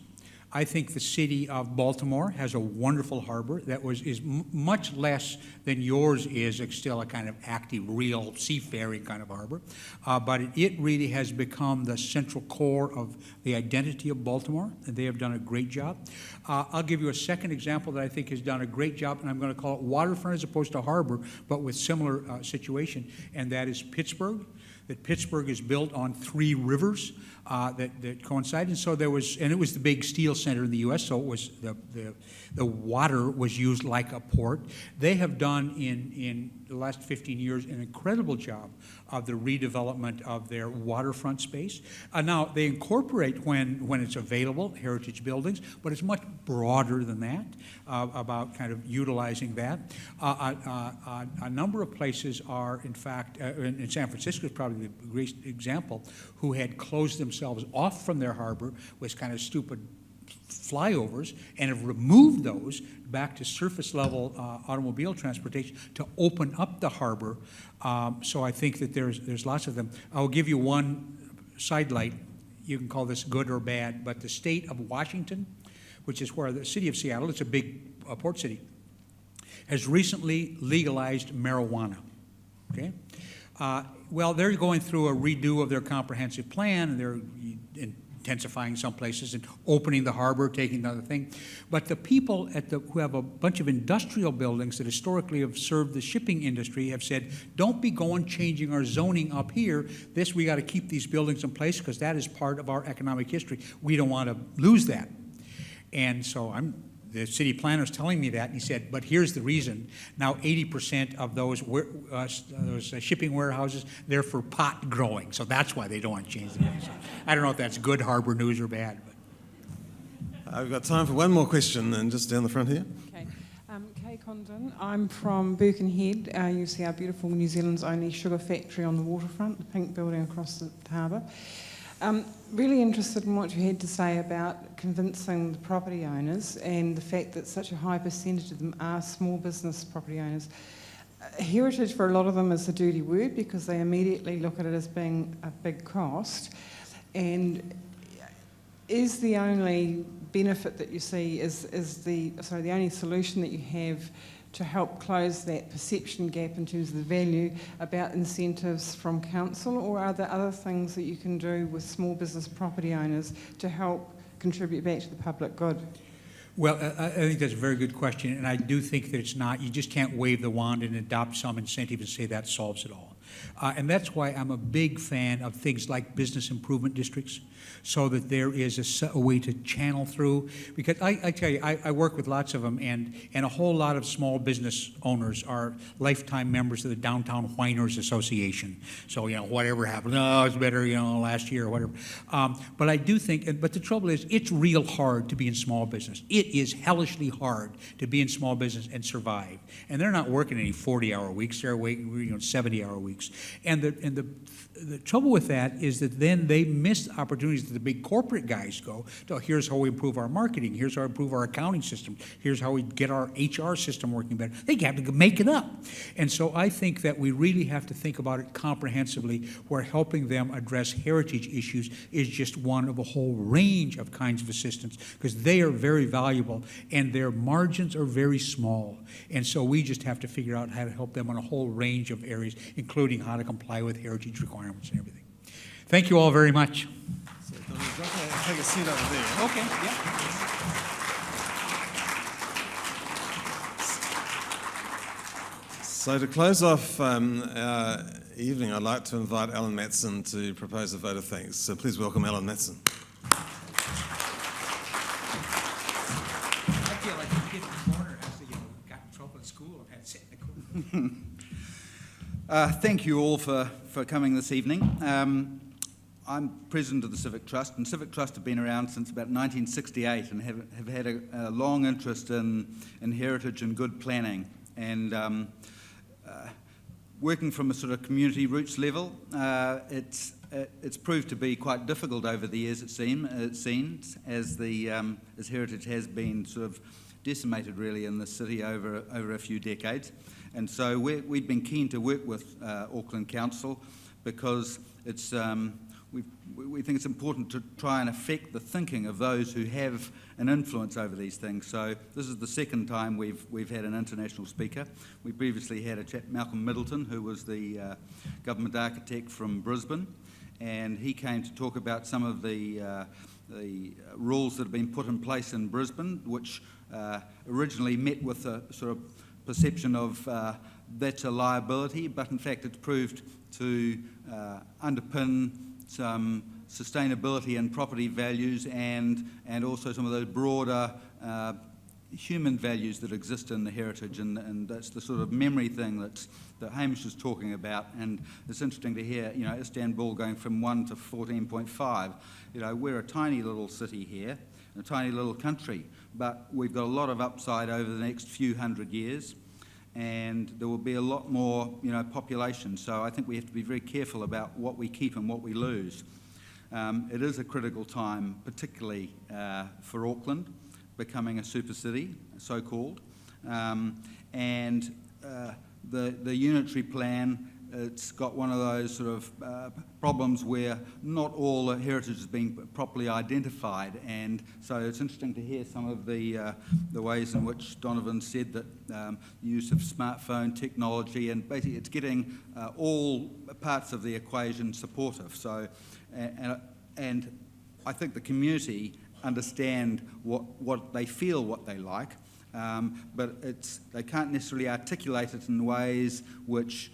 Speaker 3: I think the city of Baltimore has a wonderful harbor that is much less than yours is. It's still a kind of active, real seafaring kind of harbor. But it really has become the central core of the identity of Baltimore, and they have done a great job. I'll give you a second example that I think has done a great job, and I'm going to call it waterfront as opposed to harbor, but with similar situation, and that is Pittsburgh. That Pittsburgh is built on 3 rivers that coincide, and so there was, and it was the big steel center in the U.S., so it was the water was used like a port. They have done in the last 15 years an incredible job of the redevelopment of their waterfront space. Now they incorporate when it's available heritage buildings, but it's much broader than that about kind of utilizing that. A number of places are, in fact, in San Francisco is probably the great example, who had closed themselves off from their harbor with kind of stupid flyovers and have removed those back to surface level automobile transportation to open up the harbor. So I think that there's lots of them. I'll give you one sidelight. You can call this good or bad, but the state of Washington, which is where the city of Seattle, it's a big port city, has recently legalized marijuana. Okay. Well, they're going through a redo of their comprehensive plan, and they're intensifying some places and opening the harbor, taking another thing. But the people who have a bunch of industrial buildings that historically have served the shipping industry have said, don't be changing our zoning up here. We got to keep these buildings in place because that is part of our economic history. We don't want to lose that. And so the city planner's telling me that, and he said, but here's the reason. Now 80% of those shipping warehouses, they're for pot growing, so that's why they don't want to change the buildings. I don't know if that's good harbor news or bad. But.
Speaker 1: We've got time for one more question, and just down the front here.
Speaker 9: Okay. Kay Condon, I'm from Birkenhead. You see our beautiful New Zealand's only sugar factory on the waterfront, the pink building across the harbour. Really interested in what you had to say about convincing the property owners and the fact that such a high percentage of them are small business property owners. Heritage for a lot of them is a dirty word because they immediately look at it as being a big cost. And is the only benefit that you see the only solution that you have to help close that perception gap in terms of the value about incentives from council, or are there other things that you can do with small business property owners to help contribute back to the public good?
Speaker 3: Well, I think that's a very good question, and I do think that it's not, you just can't wave the wand and adopt some incentive and say that solves it all. And that's why I'm a big fan of things like business improvement districts, so that there is a way to channel through. Because I tell you, I work with lots of them, and a whole lot of small business owners are lifetime members of the Downtown Whiners Association. So, whatever happened, it's better, last year or whatever. But I do think, but the trouble is, it's real hard to be in small business. It is hellishly hard to be in small business and survive. And they're not working any 40-hour weeks, they're working 70-hour weeks. And the trouble with that is that then they miss opportunities that the big corporate guys go to. Here's how we improve our marketing. Here's how we improve our accounting system. Here's how we get our HR system working better. They have to make it up. And so I think that we really have to think about it comprehensively, where helping them address heritage issues is just one of a whole range of kinds of assistance, because they are very valuable and their margins are very small. And so we just have to figure out how to help them on a whole range of areas, including including how to comply with heritage requirements and everything. Thank you all very much.
Speaker 1: So, Donovan, do you want to take a seat over there?
Speaker 3: Okay, yeah.
Speaker 1: So to close off our evening, I'd like to invite Allan Matson to propose a vote of thanks. So please welcome Allan Matson.
Speaker 3: I feel like a kid in the corner after got in trouble at school and had to sit in the corner.
Speaker 10: Thank you all for coming this evening. I'm president of the Civic Trust, and Civic Trust have been around since about 1968 and have had a long interest in heritage and good planning. And working from a sort of community roots level, it's proved to be quite difficult over the years. It seems as heritage has been sort of decimated really in the city over a few decades, and so we've been keen to work with Auckland Council because it's we think it's important to try and affect the thinking of those who have an influence over these things. So this is the second time we've had an international speaker. We previously had a chap, Malcolm Middleton, who was the government architect from Brisbane, and he came to talk about some of the rules that have been put in place in Brisbane, which originally met with a sort of perception of that's a liability, but in fact it's proved to underpin some sustainability and property values and also some of those broader human values that exist in the heritage, and that's the sort of memory thing that Hamish was talking about. And it's interesting to hear, Istanbul going from 1 to 14.5. We're a tiny little city here, a tiny little country, but we've got a lot of upside over the next few hundred years, and there will be a lot more, population. So I think we have to be very careful about what we keep and what we lose. It is a critical time, particularly for Auckland, becoming a super city, so-called. And the unitary plan, it's got one of those sort of problems where not all the heritage has been properly identified, and so it's interesting to hear some of the ways in which Donovan said that the use of smartphone technology, and basically it's getting all parts of the equation supportive. So, and I think the community understand what they feel, what they like, but they can't necessarily articulate it in ways which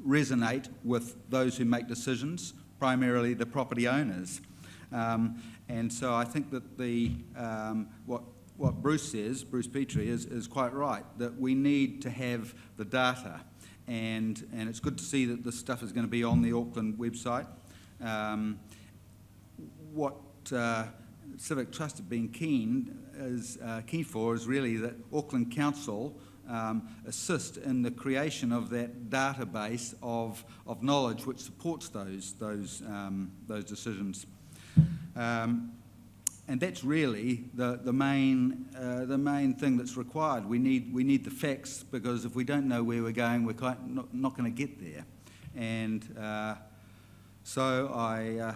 Speaker 10: resonate with those who make decisions, primarily the property owners. And so I think that what Bruce says, Bruce Petrie, is quite right, that we need to have the data, and it's good to see that this stuff is going to be on the Auckland website. What Civic Trust have been keen for is really that Auckland Council assist in the creation of that database of knowledge which supports those decisions, and that's really the main thing that's required. We need the facts, because if we don't know where we're going, we're not going to get there. And so I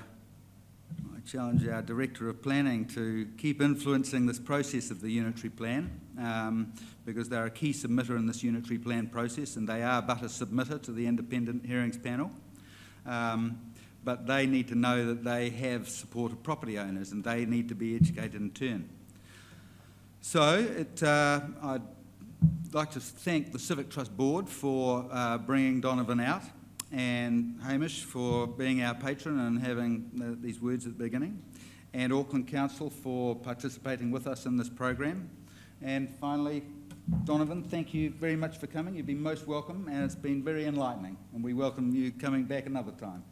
Speaker 10: challenge our Director of Planning to keep influencing this process of the unitary plan, because they're a key submitter in this unitary plan process, and they are but a submitter to the independent hearings panel. But they need to know that they have support of property owners, and they need to be educated in turn. So I'd like to thank the Civic Trust Board for bringing Donovan out, and Hamish for being our patron and having these words at the beginning, and Auckland Council for participating with us in this program. And finally, Donovan, thank you very much for coming. You've been most welcome, and it's been very enlightening, and we welcome you coming back another time.